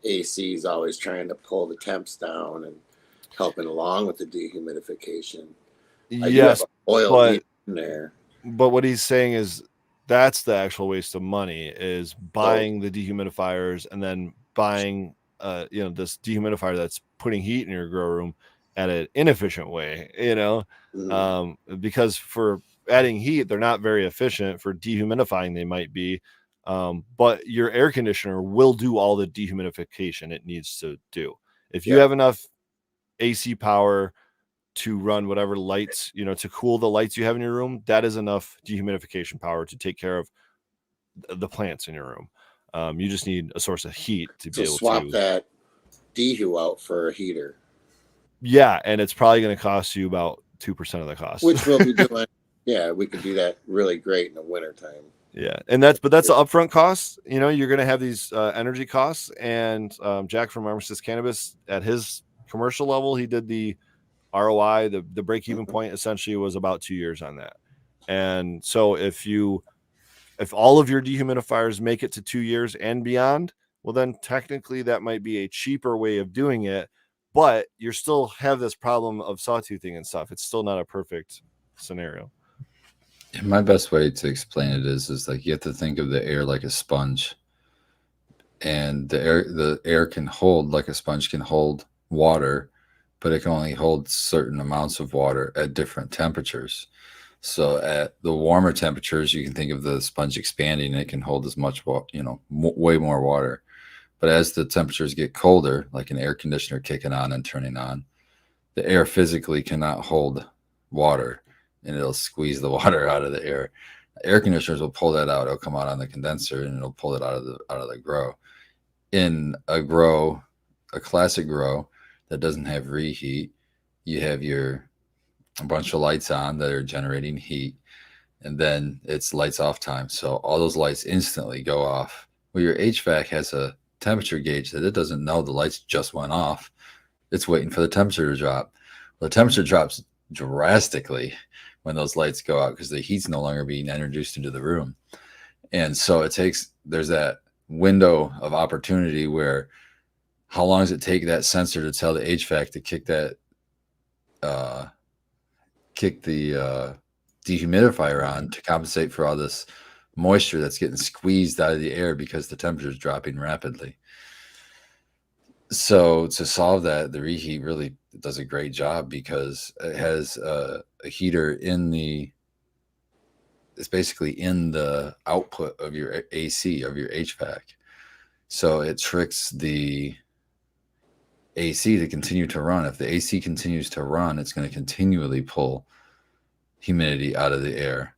AC is always trying to pull the temps down and helping along with the dehumidification. Yes, oil heat in there. But what he's saying is that's the actual waste of money, is buying the dehumidifiers and then buying this dehumidifier that's putting heat in your grow room at an inefficient way, because for adding heat, they're not very efficient. For dehumidifying, they might be, but your air conditioner will do all the dehumidification it needs to do. If you have enough AC power to run whatever lights, to cool the lights you have in your room, that is enough dehumidification power to take care of the plants in your room. You just need a source of heat to be able to swap that dehu out for a heater. Yeah, and it's probably going to cost you about 2% of the cost, which we'll be doing. Yeah, we could do that really great in the wintertime. Yeah, and that's the upfront cost. You're going to have these energy costs, and Jack from Armistice Cannabis, at his commercial level, he did the ROI, the break-even point essentially was about 2 years on that. And so if all of your dehumidifiers make it to 2 years and beyond, well, then technically that might be a cheaper way of doing it, but you still have this problem of sawtoothing and stuff. It's still not a perfect scenario. My best way to explain it is like you have to think of the air like a sponge, and the air can hold, like a sponge can hold water, but it can only hold certain amounts of water at different temperatures. So at the warmer temperatures, you can think of the sponge expanding, and it can hold as much water, way more water. But as the temperatures get colder, like an air conditioner kicking on and turning on, the air physically cannot hold water, and it'll squeeze the water out of the air. Air conditioners will pull that out. It'll come out on the condenser, and it'll pull it out of the grow. In a classic grow that doesn't have reheat, you have a bunch of lights on that are generating heat, and then it's lights off time. So all those lights instantly go off. Well, your HVAC has a temperature gauge that it doesn't know the lights just went off. It's waiting for the temperature to drop. Well, the temperature drops drastically when those lights go out because the heat's no longer being introduced into the room. And so there's that window of opportunity where how long does it take that sensor to tell the HVAC to kick the dehumidifier on to compensate for all this moisture that's getting squeezed out of the air because the temperature is dropping rapidly. So to solve that, the reheat really does a great job because it has a heater it's basically in the output of your AC, of your HVAC. So it tricks the AC to continue to run. If the AC continues to run, it's going to continually pull humidity out of the air,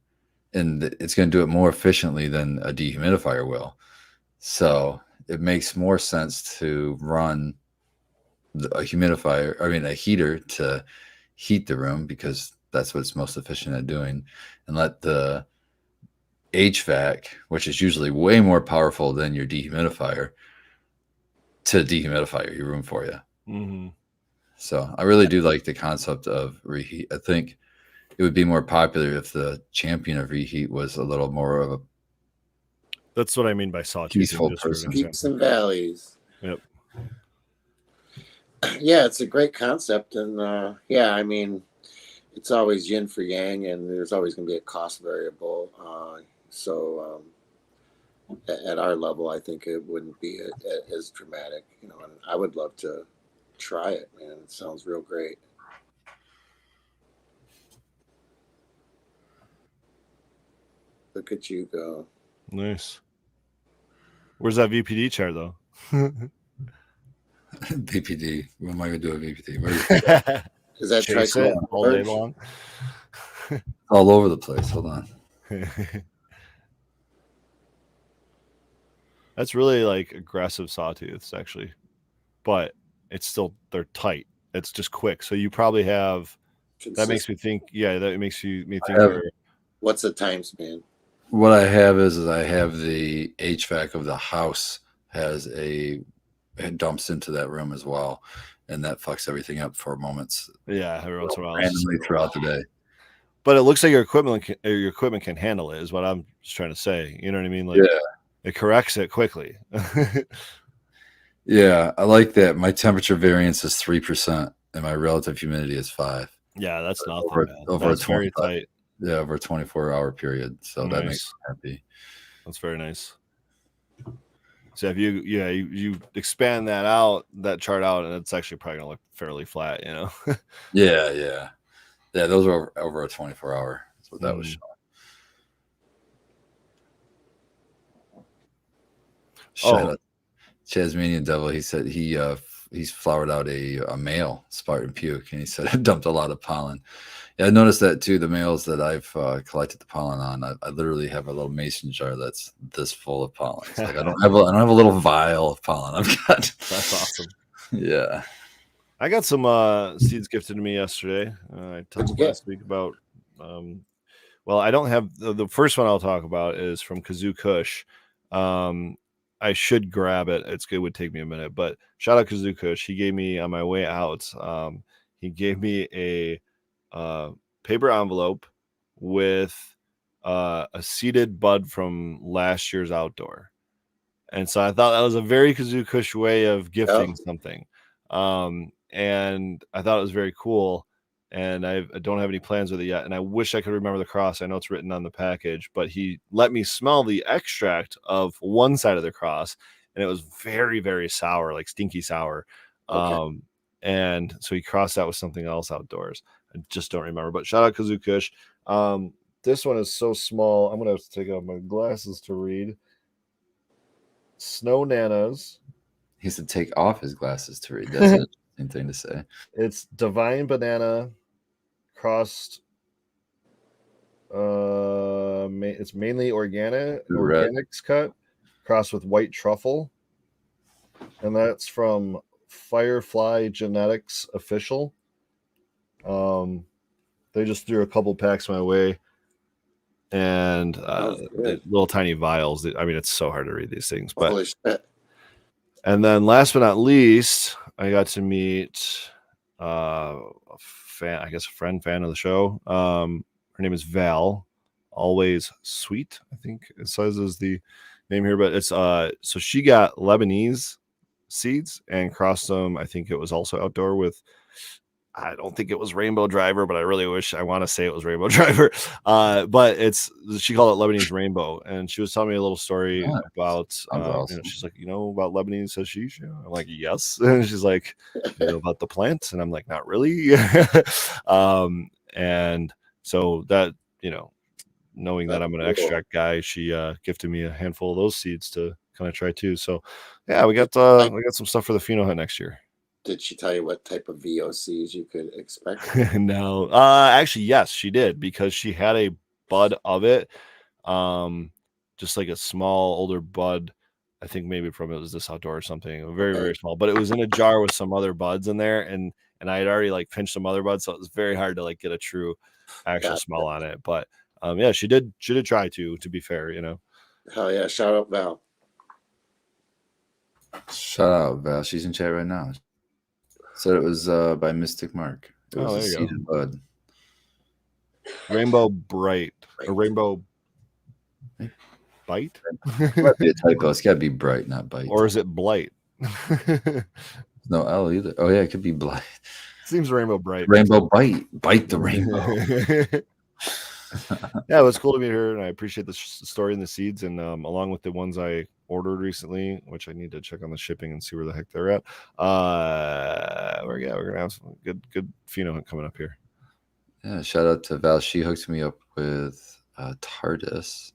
and it's going to do it more efficiently than a dehumidifier will. So it makes more sense to run a heater to heat the room because that's what it's most efficient at doing, and let the HVAC, which is usually way more powerful than your dehumidifier, to dehumidify your room for you. Mm-hmm. So I really do like the concept of reheat. I think it would be more popular if the champion of reheat was a little more of a That's what I mean by sawtooth. peaceful person. Peaks and valleys. Yep. Yeah, it's a great concept, and yeah, I mean, it's always yin for yang, and there's always going to be a cost variable. So at our level, I think it wouldn't be as dramatic, and I would love to try it, man. It sounds real great. Look at you go. Nice. Where's that VPD chair though? VPD. What am I going to do with VPD? Is that Chase it all day long? All over the place. Hold on. That's really like aggressive sawtooths, actually, but they're tight. It's just quick. So you probably have. That makes me think. Yeah, that makes me think. What's the time span? What I have is I have the HVAC of the house it dumps into that room as well, and that fucks everything up for moments. Yeah, every once in a while, randomly throughout the day. But it looks like your equipment can handle it. Is what I'm just trying to say. You know what I mean? Like, yeah, it corrects it quickly. Yeah, I like that. My temperature variance is 3%, and my relative humidity is 5%. Yeah, that's nothing. Over That's very tight. Yeah, over a 24-hour period. So that makes me happy. That's very nice. So if you expand that chart out, and it's actually probably gonna look fairly flat, Yeah. Those are over a 24-hour. That's what that was showing. Shout out Chasmanian Devil. He said he's flowered out a male Spartan puke, and he said it dumped a lot of pollen. Yeah, I noticed that too. The males that I've collected the pollen on, I literally have a little mason jar that's this full of pollen. It's like I don't have a little vial of pollen. I've got. That's awesome. Yeah, I got some seeds gifted to me yesterday. I talked last week about. Well, I don't have the first one I'll talk about is from Kazoo Kush. I should grab it. It would take me a minute, but shout out Kazoo Kush. He gave me on my way out. He gave me a paper envelope with a seeded bud from last year's outdoor, and so I thought that was a very Kazoo Kush way of gifting something. And I thought it was very cool. And I don't have any plans with it yet. And I wish I could remember the cross. I know it's written on the package, but he let me smell the extract of one side of the cross, and it was very, very sour, like stinky sour. Okay. And so he crossed that with something else outdoors. I just don't remember. But shout out Kazoo Kush. This one is so small. I'm gonna have to take off my glasses to read. Snow Nanas. He used to take off his glasses to read. That's an interesting thing to say. It's Divine Banana crossed. It's mainly organics cut crossed with white truffle, and that's from Firefly Genetics Official. They just threw a couple packs my way, and little tiny vials. I mean, it's so hard to read these things, but. Holy shit. And then last but not least, I got to meet a fan of the show. Her name is Val, Always Sweet, I think it says is the name here, but it's so she got Lebanese seeds and crossed them. I think it was also outdoor with, I don't think it was Rainbow Driver, but I want to say it was Rainbow Driver. But she called it Lebanese Rainbow. And she was telling me a little story about, awesome. she's like, about Lebanese hashish? I'm like, yes. And she's like, about the plant? And I'm like, not really. And so that, knowing that I'm an extract guy, she gifted me a handful of those seeds to kind of try too. So yeah, we got some stuff for the Pheno Hunt next year. Did she tell you what type of VOCs you could expect? No, actually, yes, she did, because she had a bud of it, just like a small older bud. I think maybe it was this outdoor or something, very very small, but it was in a jar with some other buds in there, and I had already like pinched some other buds, so it was very hard to like get a true actual smell on it. But yeah, she did try to be fair, Hell yeah! Shout out Val. Shout out Val. She's in chat right now. Said it was by Mystic Mark. It was a seeded bud. Rainbow Bright or Rainbow Bite? Might be a typo. It's got to be Bright, not Bite. Or is it Blight? No L either. Oh yeah, it could be Blight. Seems Rainbow Bright. Rainbow Bite the rainbow. Yeah, it was cool to meet her, and I appreciate the story and the seeds, and along with the ones I ordered recently, which I need to check on the shipping and see where the heck they're at. We're gonna have some good Pheno Hunt coming up here. Yeah, shout out to Val. She hooked me up with TARDIS,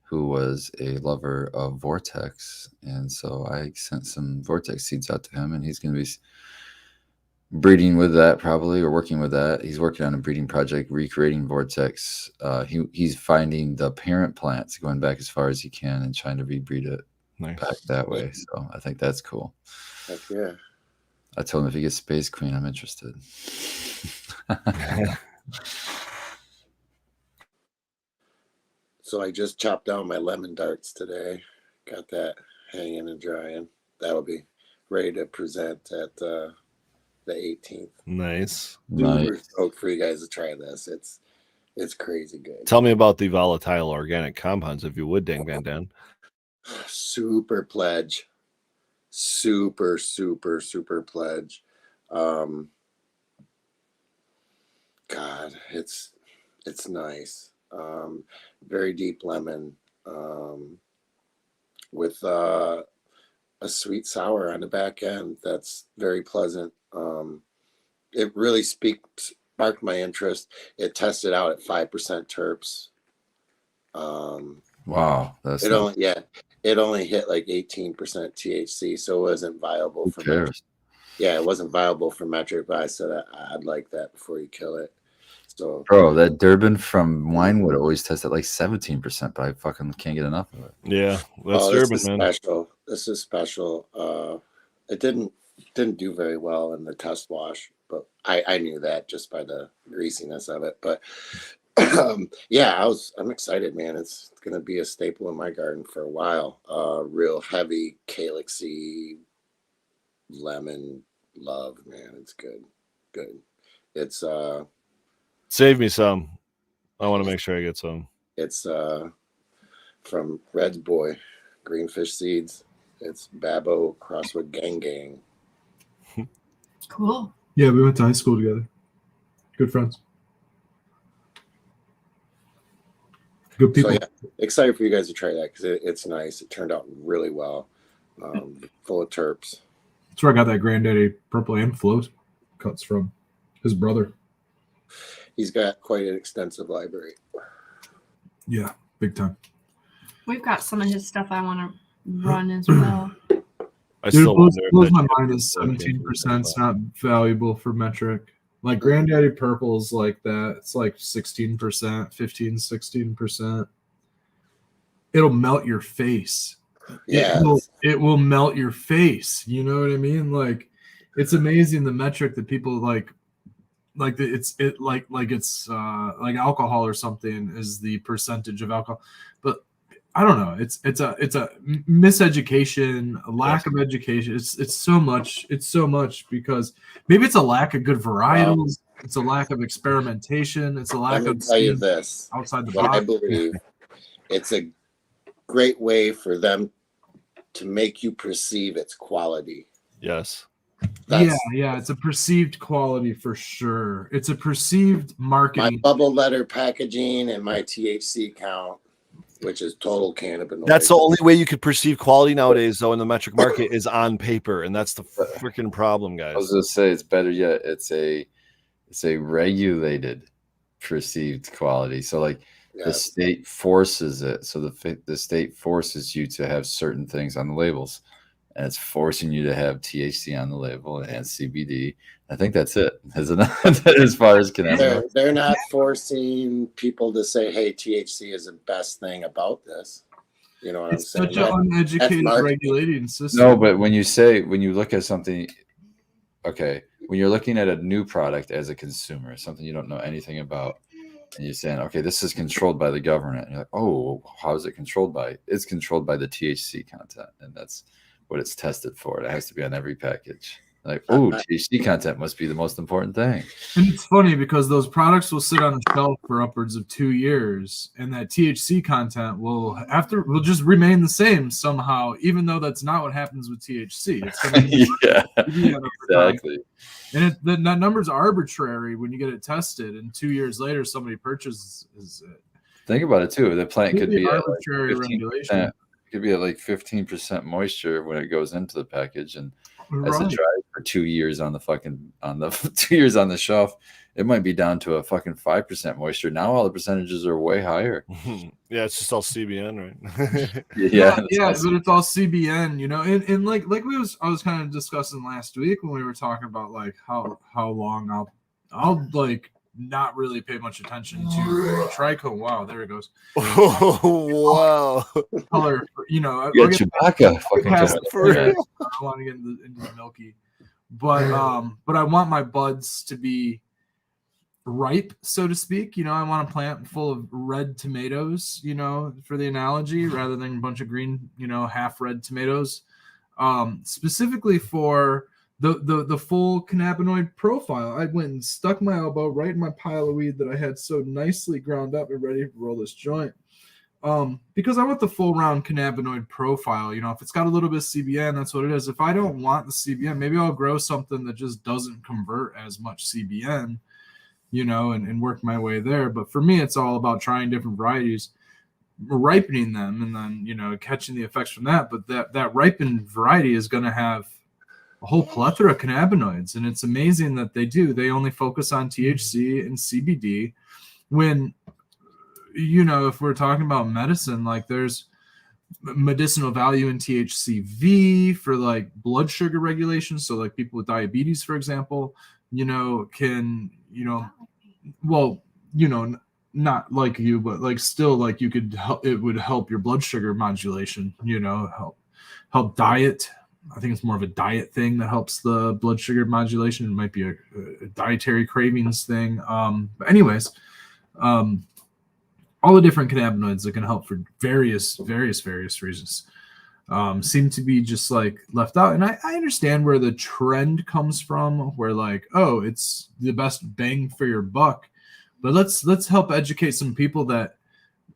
who was a lover of Vortex, and so I sent some Vortex seeds out to him, and he's going to be breeding with that probably, or working with that. He's working on a breeding project recreating Vortex. He's finding the parent plants, going back as far as he can and trying to rebreed it back that way. So I think that's cool. Heck yeah. I told him if he gets Space Queen, I'm interested. So I just chopped down my lemon darts today. Got that hanging and drying. That'll be ready to present at the 18th. Nice. Super stoked for you guys to try this. It's crazy good. Tell me about the volatile organic compounds, if you would, Dang Van Dan. Super pledge. Super pledge. God, it's nice. Very deep lemon, with a sweet sour on the back end. That's very pleasant. It really sparked my interest. It tested out at 5% terps. Wow, it only hit like 18% THC, so it wasn't viable for metric. Yeah, it wasn't viable for metric, but I said I'd like that before you kill it. So, bro, that Durban from Winewood always tests at like 17%, but I fucking can't get enough of it. Yeah, that's Durban, man. Special. This is special. It didn't do very well in the test wash, but I knew that just by the greasiness of it. But yeah, I'm excited, man. It's gonna be a staple in my garden for a while. Real heavy calyxy lemon love, man. It's good. It's save me some. I want to make sure I get some. It's from Red's boy, Greenfish Seeds. It's Babo Crosswood Gang. Cool. Yeah, we went to high school together. Good friends. Good people. So yeah, excited for you guys to try that because it's nice. It turned out really well. Full of terps. That's where I got that Granddaddy Purple and flows. cuts from. His brother. He's got quite an extensive library. Yeah, big time. We've got some of his stuff I want to run as well. I Dude, still it blows, wonder if blows that my chip mind is is broken. 17% is not valuable for metric. Like Granddaddy Purple's like that. It's like 16%, 15, 16%. It'll melt your face. Yeah. It will melt your face. You know what I mean? Like, it's amazing the metric that people like it's like alcohol or something is the percentage of alcohol. But I don't know. It's a miseducation, a lack of education. It's so much because maybe it's a lack of good varietals. It's a lack of experimentation. It's a lack Let of me tell you this. outside the What I box. believe, it's a great way for them to make you perceive its quality. Yes. Yeah, it's a perceived quality for sure. It's a perceived My marketing. bubble letter packaging and my THC count, which is total cannabinoid. That's the only way you could perceive quality nowadays, though, in the metric market is on paper, and that's the freaking problem, guys. I was gonna say it's better yet. It's a regulated perceived quality. So like the state forces it. So the state forces you to have certain things on the labels, and it's forcing you to have THC on the label and CBD. I think that's it. As far as cannabis, they're not forcing people to say, "Hey, THC is the best thing about this." You know what I'm saying? Such an uneducated regulating system. No, but when you look at something, okay, when you're looking at a new product as a consumer, something you don't know anything about, and you're saying, okay, this is controlled by the government. And you're like, oh, how is it controlled by? It's controlled by the THC content, and that's what it's tested for. It has to be on every package. Like, oh, THC content must be the most important thing. And it's funny because those products will sit on a shelf for upwards of 2 years, and that THC content will just remain the same somehow, even though that's not what happens with THC. It's going to Exactly. And that number's arbitrary when you get it tested, and 2 years later somebody purchases it. Think about it too. The plant could be arbitrary regulation. It could be at like 15% moisture when it goes into the package, and as it dries for 2 years on the 2 years on the shelf, it might be down to a fucking 5% moisture. Now all the percentages are way higher. Yeah, it's just all CBN, right? yeah, but it's all CBN, you know. And like I was kind of discussing last week when we were talking about like how long I'll like not really pay much attention to trichome. Wow, there it goes. Oh, wow. Color, you know. Yeah, Chewbacca. I don't want to get into the milky, but I want my buds to be ripe, so to speak. You know, I want a plant full of red tomatoes, you know, for the analogy, rather than a bunch of green, you know, half red tomatoes. Specifically for the full cannabinoid profile. I went and stuck my elbow right in my pile of weed that I had so nicely ground up and ready to roll this joint. Because I want the full round cannabinoid profile. You know, if it's got a little bit of CBN, that's what it is. If I don't want the CBN, maybe I'll grow something that just doesn't convert as much CBN, you know, and work my way there. But for me, it's all about trying different varieties, ripening them, and then, you know, catching the effects from that. But that ripened variety is going to have a whole plethora of cannabinoids, and it's amazing that they do. They only focus on THC and CBD when, you know, if we're talking about medicine, like there's medicinal value in THCV for like blood sugar regulation. So like people with diabetes, for example, you know, can, you know, well, you know, not like you, but like still like you could help, it would help your blood sugar modulation, you know, help diet. I think it's more of a diet thing that helps the blood sugar modulation. It might be a dietary cravings thing. But anyways, all the different cannabinoids that can help for various reasons seem to be just like left out. And I understand where the trend comes from, where like, oh, it's the best bang for your buck. But let's help educate some people that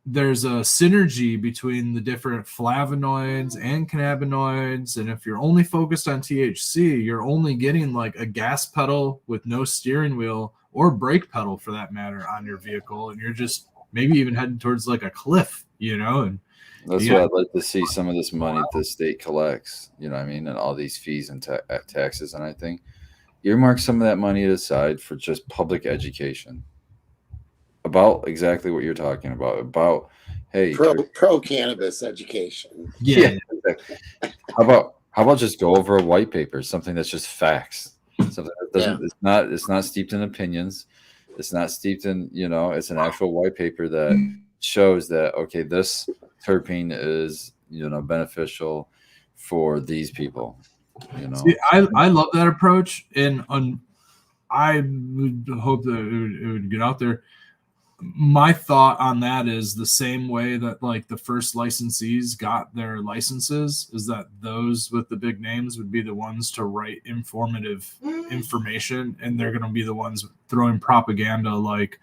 there's a synergy between the different flavonoids and cannabinoids. And if you're only focused on THC, you're only getting like a gas pedal with no steering wheel, or brake pedal for that matter, on your vehicle. And you're just maybe even heading towards like a cliff, you know. And that's why I'd like to see some of this money the state collects, you know what I mean, and all these fees and taxes. And I think earmark some of that money aside for just public education about exactly what you're talking about. About, hey, pro cannabis education. yeah. Exactly. How about just go over a white paper, something that's just facts, something that doesn't. Yeah. It's not steeped in opinions. It's not steeped in, it's an actual white paper that shows that, okay, this terpene is, beneficial for these people. See, I love that approach, and I would hope that it would get out there. My thought on that is the same way that like the first licensees got their licenses, is that those with the big names would be the ones to write informative information, and they're going to be the ones throwing propaganda like,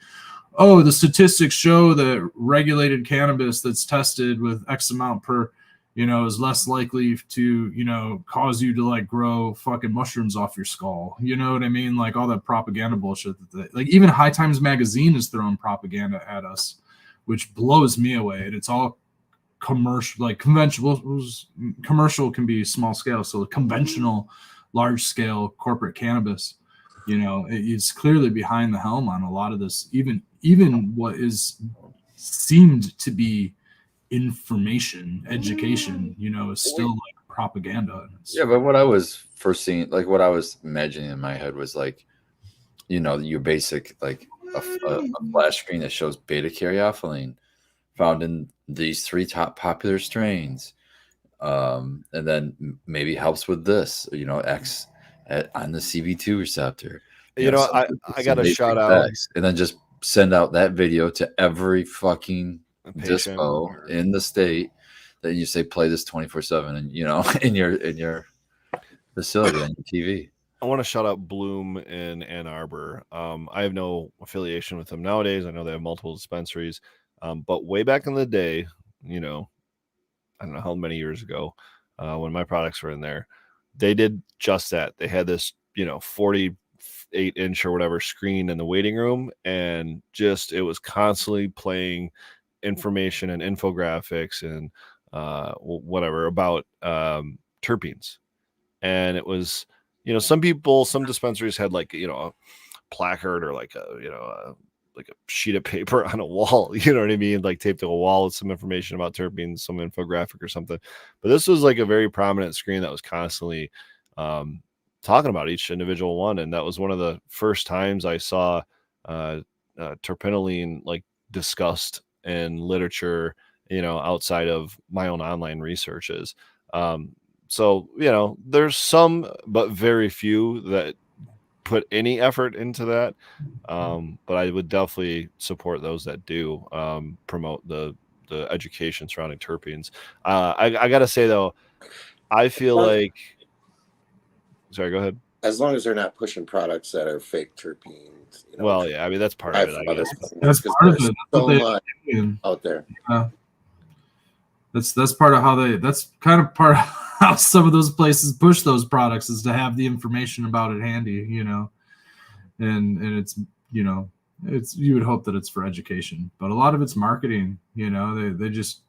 oh, the statistics show that regulated cannabis that's tested with X amount per, is less likely to, cause you to like grow fucking mushrooms off your skull. You know what I mean? Like all that propaganda bullshit like even High Times Magazine is throwing propaganda at us, which blows me away. And it's all commercial, like conventional. Commercial can be small scale. So conventional, large scale corporate cannabis, it's clearly behind the helm on a lot of this, even what is seemed to be information education, is still like propaganda. Yeah, but what I was foreseeing, like what I was imagining in my head was like, your basic, like a flash screen that shows beta caryophyllene found in these 3 top popular strains, and then maybe helps with this, X on the CB2 receptor. I got a shout out, and then just send out that video to every fucking dispo in the state. Then you say play this 24/7, and in your facility on your TV. I want to shout out Bloom in Ann Arbor. I have no affiliation with them nowadays. I know they have multiple dispensaries, but way back in the day, I don't know how many years ago, when my products were in there, they did just that. They had this 48-inch or whatever screen in the waiting room, and just it was constantly playing information and infographics and whatever about terpenes. And it was, some dispensaries had like, a placard or like a sheet of paper on a wall, you know what I mean? Like taped to a wall with some information about terpenes, some infographic or something. But this was like a very prominent screen that was constantly talking about each individual one. And that was one of the first times I saw terpinolene like discussed in literature, outside of my own online researches. So, there's some, but very few that put any effort into that. But I would definitely support those that do promote the education surrounding terpenes. I got to say, though, I feel like... Sorry, go ahead. As long as they're not pushing products that are fake terpenes. Well, yeah, I mean, that's part of it, I guess. That's part of it. So much out there. That's part of how that's kind of part of how some of those places push those products, is to have the information about it handy, and it's, it's, you would hope that it's for education, but a lot of it's marketing. They just,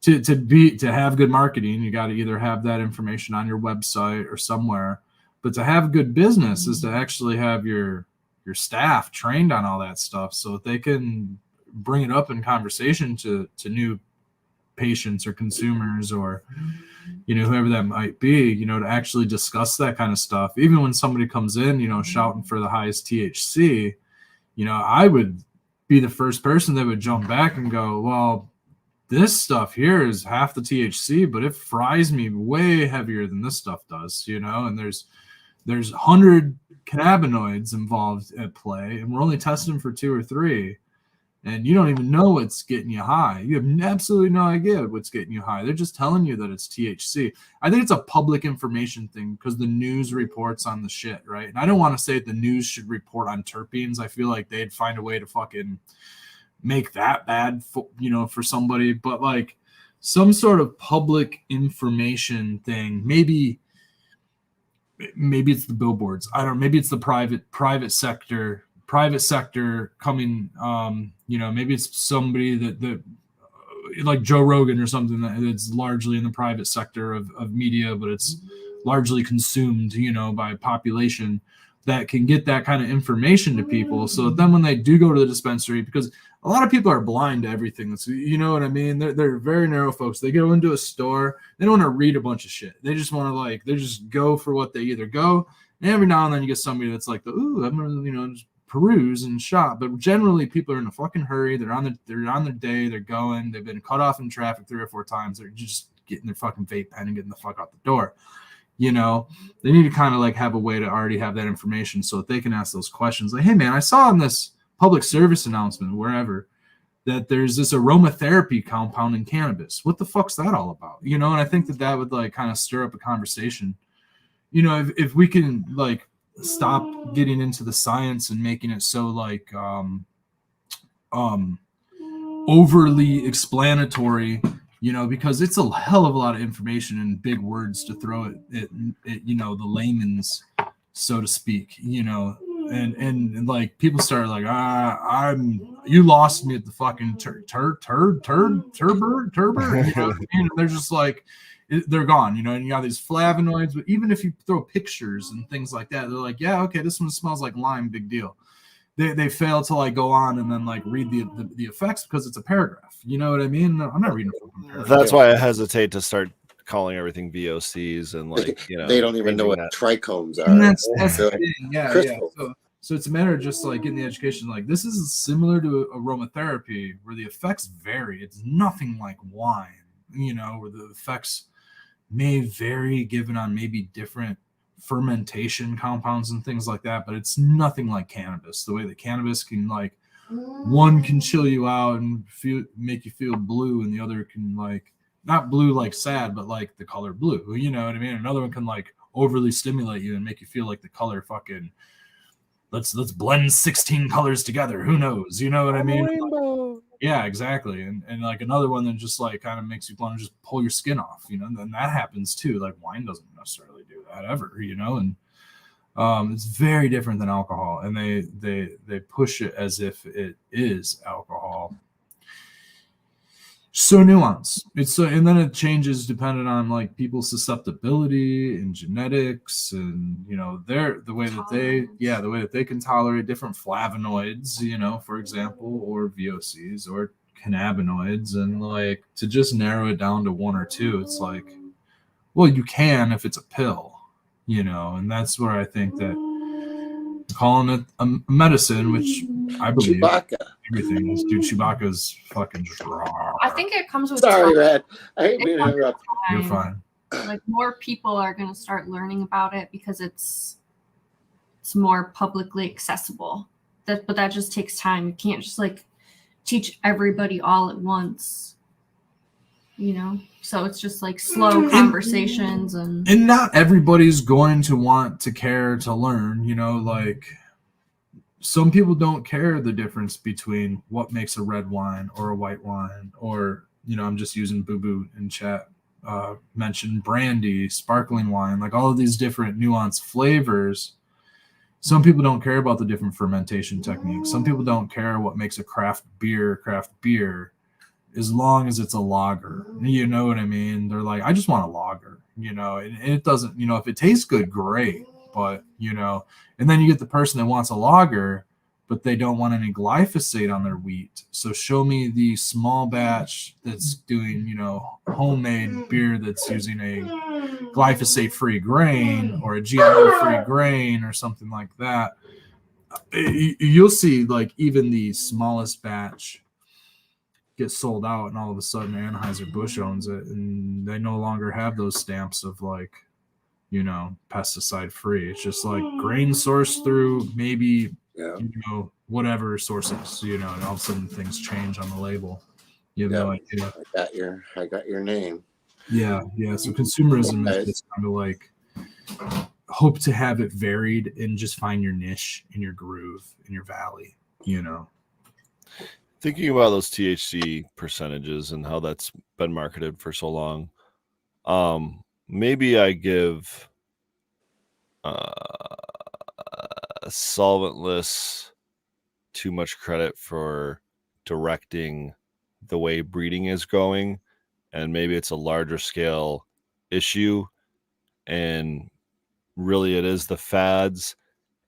to have good marketing, you got to either have that information on your website or somewhere, but to have good business is to actually have your staff trained on all that stuff, so that they can bring it up in conversation to new patients or consumers, or whoever that might be, to actually discuss that kind of stuff. Even when somebody comes in, shouting for the highest THC, I would be the first person that would jump back and go, well, this stuff here is half the THC, but it fries me way heavier than this stuff does, and there's 100 cannabinoids involved at play, and we're only testing for 2 or 3. And you don't even know what's getting you high. You have absolutely no idea what's getting you high. They're just telling you that it's THC. I think it's a public information thing, because the news reports on the shit, right? And I don't want to say the news should report on terpenes. I feel like they'd find a way to fucking make that bad, for somebody. But like some sort of public information thing, maybe it's the billboards. I don't know. Maybe it's the private sector coming, maybe it's somebody that like Joe Rogan or something that's largely in the private sector of media, but it's largely consumed, by population. that can get that kind of information to people. So then when they do go to the dispensary, because a lot of people are blind to everything. That's, you know what I mean? They're very narrow folks. They go into a store, they don't want to read a bunch of shit. They just want to they just go for what they either go. And every now and then you get somebody that's like, ooh, I'm gonna, just peruse and shop. But generally people are in a fucking hurry. They're on their day. They're going. They've been cut off in traffic 3 or 4 times. They're just getting their fucking vape pen and getting the fuck out the door. They need to kind of have a way to already have that information so that they can ask those questions. Like, hey man, I saw in this public service announcement, wherever, that there's this aromatherapy compound in cannabis. What the fuck's that all about? And I think that would kind of stir up a conversation. If we can stop getting into the science and making it so overly explanatory, because it's a hell of a lot of information and big words to throw at the layman's, so to speak, and people start you lost me at the fucking turber, and they're just they're gone, and you got these flavonoids. But even if you throw pictures and things like that, they're like, yeah, okay, this one smells like lime, big deal. They fail to go on and then read the effects because it's a paragraph. You know what I mean? I'm not reading a fucking paragraph. That's why I hesitate to start calling everything VOCs and they don't even know what trichomes are. And that's the thing. Yeah. So it's a matter of just getting the education. This is similar to aromatherapy where the effects vary. It's nothing like wine, where the effects may vary given on maybe different fermentation compounds and things like that, but it's nothing like cannabis. The way that cannabis can one can chill you out and make you feel blue, and the other can not blue sad, but the color blue. You know what I mean? Another one can overly stimulate you and make you feel the color fucking let's blend 16 colors together. Who knows? You know what I mean? Yeah, exactly. And another one that just kind of makes you want to just pull your skin off, and then that happens too. Wine doesn't necessarily do that ever, and it's very different than alcohol, and they push it as if it is alcohol. So nuanced. And then it changes depending on people's susceptibility and genetics, and the way that they can tolerate different flavonoids, for example, or VOCs or cannabinoids, and to just narrow it down to 1 or 2, it's well, you can if it's a pill, and that's where I think that calling it a medicine, which I believe Chewbacca. Everything is, dude. Chewbacca's fucking draw. I think it comes with Sorry, time. Red. I hate being interrupted. You're fine. More people are going to start learning about it because it's more publicly accessible. But that just takes time. You can't just teach everybody all at once. So it's just slow conversations and not everybody's going to want to care to learn. Some people don't care the difference between what makes a red wine or a white wine, or I'm just using Boo Boo in chat, mentioned brandy, sparkling wine, all of these different nuanced flavors. Some people don't care about the different fermentation techniques. Some people don't care what makes a craft beer, as long as it's a lager. You know what I mean? They're I just want a lager, and it doesn't, if it tastes good, great. But, and then you get the person that wants a lager, but they don't want any glyphosate on their wheat. So show me the small batch that's doing, homemade beer that's using a glyphosate-free grain or a GMO-free grain or something like that. You'll see, even the smallest batch get sold out, and all of a sudden Anheuser-Busch owns it, and they no longer have those stamps of pesticide free. It's just grain sourced through maybe whatever sources, and all of a sudden things change on the label. You have no idea. I got your name. Yeah. So consumerism is just kind of hope to have it varied and just find your niche in your groove in your valley. Thinking about those THC percentages and how that's been marketed for so long, maybe I give solventless too much credit for directing the way breeding is going, and maybe it's a larger scale issue, and really it is the fads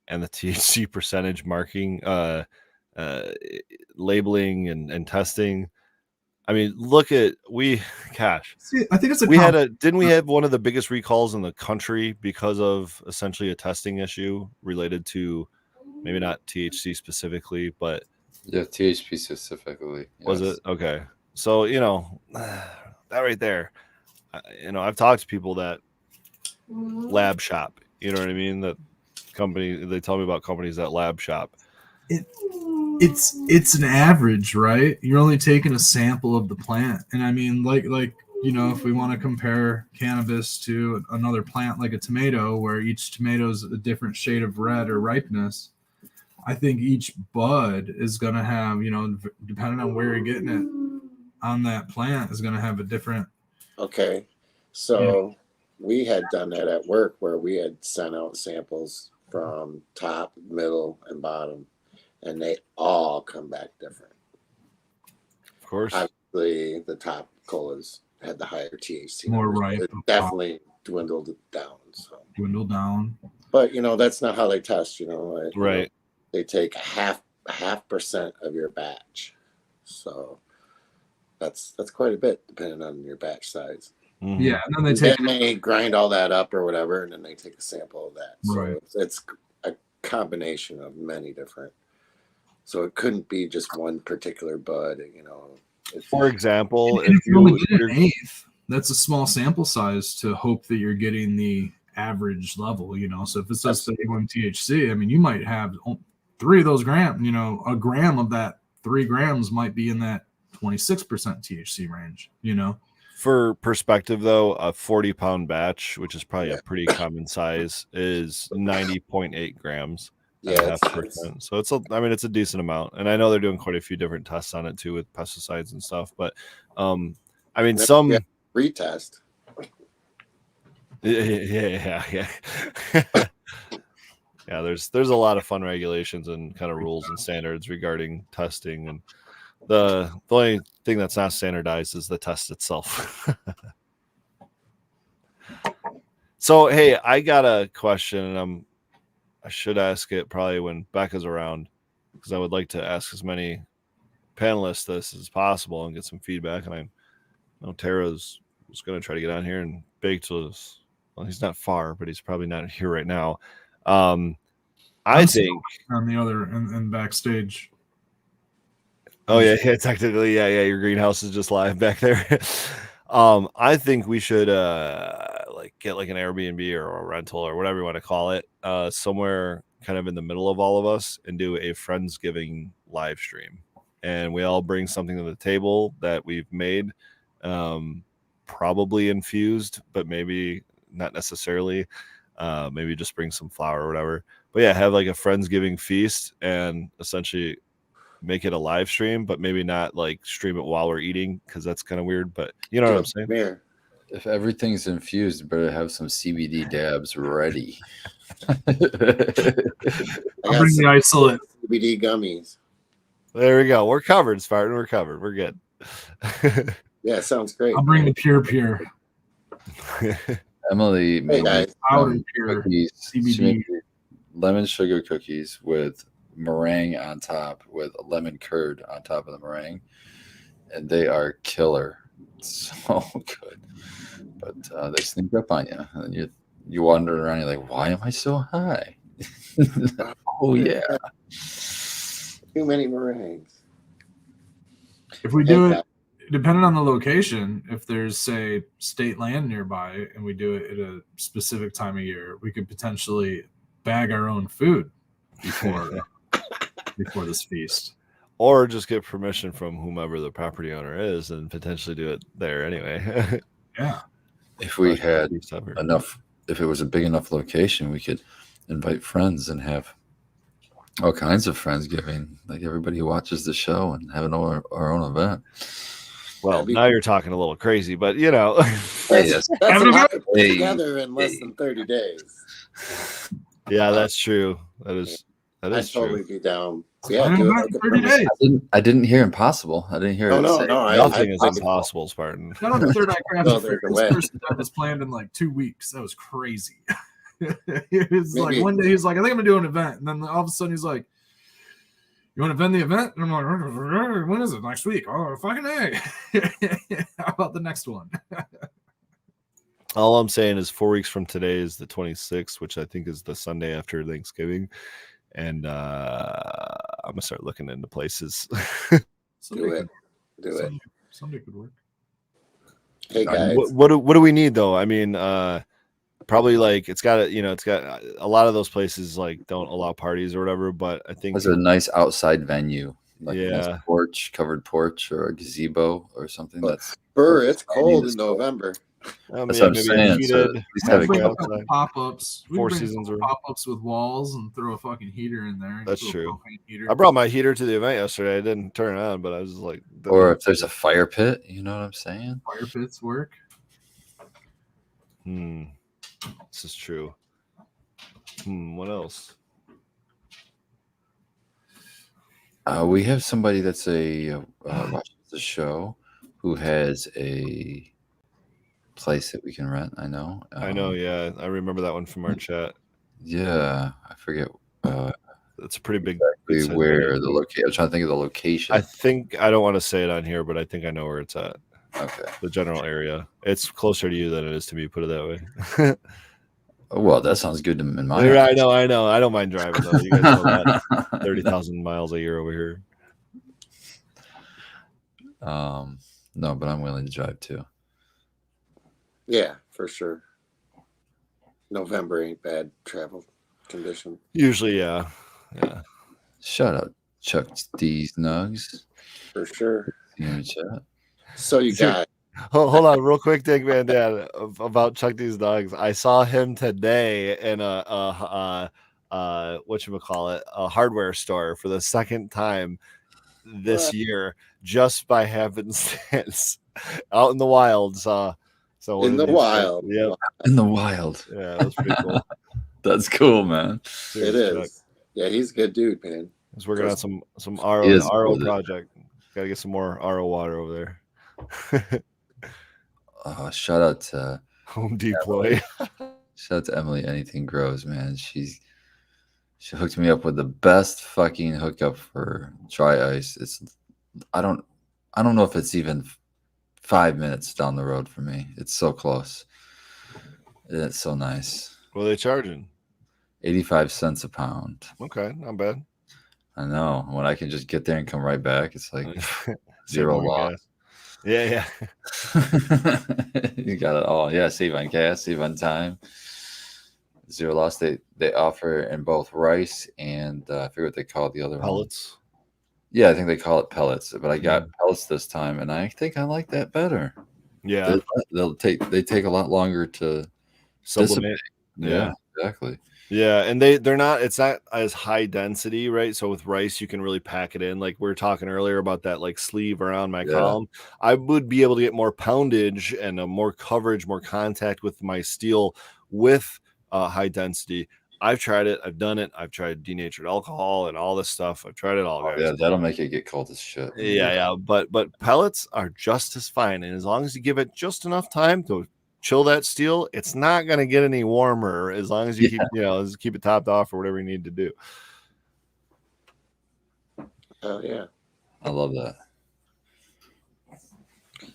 and the THC percentage marking, labeling and testing. I mean, look at gosh. See, I think it's Didn't we have one of the biggest recalls in the country because of essentially a testing issue related to maybe not THC specifically, but Yeah, THC specifically. was yes. it? Okay. So, that right there, I've talked to people that lab shop, you know what I mean? That they tell me about companies that lab shop. It's an average, right? You're only taking a sample of the plant, and I mean, like if we want to compare cannabis to another plant like a tomato, where each tomato is a different shade of red or ripeness, I think each bud is going to have, depending on where you're getting it on that plant, is going to have a different. Okay, so we had done that at work where we had sent out samples from top, middle, and bottom, and they all come back different. Of course. Obviously, the top colas had the higher THC. More numbers. ripe. It definitely dwindled it down. So. Dwindled down. But that's not how they test. Right. They take half percent of your batch, so that's quite a bit depending on your batch size. Mm-hmm. Yeah, and then they may grind all that up or whatever, and then they take a sample of that. So Right. it's a combination of many different. So it couldn't be just one particular bud. For example, if you only get an eighth, that's a small sample size to hope that you're getting the average level. So if it says 31 THC, I mean, you might have 3 of those grams. A gram of that 3 grams might be in that 26% THC range. For perspective, though, a 40-pound batch, which is probably a pretty common size, is 90.8 grams. Yeah, so it's a decent amount, and I know they're doing quite a few different tests on it too with pesticides and stuff. But some retest. Yeah. Yeah, there's a lot of fun regulations and kind of rules and standards regarding testing, and the only thing that's not standardized is the test itself. So, hey, I got a question, and I should ask it probably when Becca's around, because I would like to ask as many panelists this as possible and get some feedback. And I know Tara's was going to try to get on here, and Baked was, well, he's not far, but he's probably not here right now. I think on the other and backstage. Oh yeah, technically, yeah. Your greenhouse is just live back there. I think we should get like an Airbnb or a rental or whatever you want to call it, somewhere kind of in the middle of all of us, and do a Friendsgiving live stream. And we all bring something to the table that we've made, probably infused, but maybe not necessarily. Maybe just bring some flour or whatever. But yeah, have like a Friendsgiving feast and essentially make it a live stream, but maybe not like stream it while we're eating, because that's kind of weird. But you know what I'm saying? Here. If everything's infused, better have some CBD dabs ready. I'll bring the isolate. CBD gummies. There we go. We're covered, Spartan. We're covered. We're good. Yeah, sounds great. I'll bring the pure. Emily made powder pure cookies, CBD. lemon sugar cookies with meringue on top, with lemon curd on top of the meringue, and they are killer. So good. But they sneak up on you, and you wander around. You're like, why am I so high? Oh yeah. Too many meringues. If we do it, depending on the location, if there's, say, state land nearby and we do it at a specific time of year, we could potentially bag our own food before this feast. Or just get permission from whomever the property owner is and potentially do it there anyway. Yeah. If we had enough, if it was a big enough location, we could invite friends and have all kinds of Friendsgiving, like everybody who watches the show, and have our own event. Well, now you're talking a little crazy, but Hey, that's a lot to put together in less than 30 days. Yeah, that's true. That is I'd true. totally be down. Yeah, do it like 30 days. I didn't hear impossible. I didn't hear it. No. Nothing is impossible, Spartan. Not on the Third Eye Craft. No, there's a way. This person that was planned in like 2 weeks. That was crazy. He was like, Maybe- one day he's like, I think I'm gonna do an event, and then all of a sudden he's like, you want to vend the event? And I'm like, when is it? Next week? Oh, fucking A. How about the next one? All I'm saying is 4 weeks from today is the 26th, which I think is the Sunday after Thanksgiving. And I'm going to start looking into places. Do it. Do it. Sunday could work. Hey guys. What do we need, though? I mean, probably like it's got a lot of those places like don't allow parties or whatever, but I think It's a nice outside venue, like a Yeah. nice porch, covered porch, or a gazebo or something. But- That's Burr, it's I need cold to in start. November. That's what I'm maybe saying, so heated, at least We have could a bring a couple- couple pop-ups. We Four could bring Seasons a or- couple pop-ups with walls and throw a fucking heater in there. That's Just a true. propane heater. I brought my heater to the event yesterday. I didn't turn it on, but I was like, Or if there's a fire pit, you know what I'm saying? Fire pits work. This is true. What else? We have somebody that's watches the show who has a place that we can rent. I know. I know, yeah, I remember that one from our chat. Yeah, I forget It's a pretty big. exactly good-sized where venue. the location. I'm trying to think of the location. I think I don't want to say it on here, but I think I know where it's at. Okay. The general area. It's closer to you than it is to me. Put it that way. Oh, well, that sounds good in my. I know. I don't mind driving though. You guys know that. 30,000 miles a year over here. No, but I'm willing to drive too. Yeah, for sure. November ain't bad travel condition. Usually, yeah. Shout out Chuck D's Nugs For sure. here in chat. So you Sure. got Hold on, real quick, Dick Man, Dad, about Chuck D's Dogs. I saw him today in a whatchamacallit, a hardware store for the second time this year, just by happenstance, out in the wild. So in the wild. Yeah, In the wild. yeah, that's pretty cool. That's cool, man. It Cheers, Chuck. is. Yeah, he's a good dude, man. He's working on some RO, He is RO cool, dude. project. Got to get some more RO water over there. Shout out to Home Deploy. Emily. Anything grows, man. She hooked me up with the best fucking hookup for dry ice. I don't know if it's even 5 minutes down the road for me. It's so close. It's so nice. What are they charging? 85 cents a pound. Okay, not bad. I know. When I can just get there and come right back, it's like Save zero more loss. gas. Yeah. You got it all. Yeah, save on gas, save on time. Zero loss. They offer in both rice and I forget what they call it, the other one. Pellets. Yeah, I think they call it pellets, but I got pellets this time, and I think I like that better. Yeah. They take a lot longer to Sublimate. Yeah, exactly. Yeah, and they're not. It's not as high density, right? So with rice, you can really pack it in. Like we were talking earlier about that, like sleeve around my column. I would be able to get more poundage and more coverage, more contact with my steel with high density. I've tried it. I've done it. I've tried denatured alcohol and all this stuff. I've tried it all, guys. Yeah, that'll make it get cold as shit. Yeah. But pellets are just as fine, and as long as you give it just enough time to chill that steel, it's not going to get any warmer as long as you keep it topped off or whatever you need to do. Oh yeah. I love that.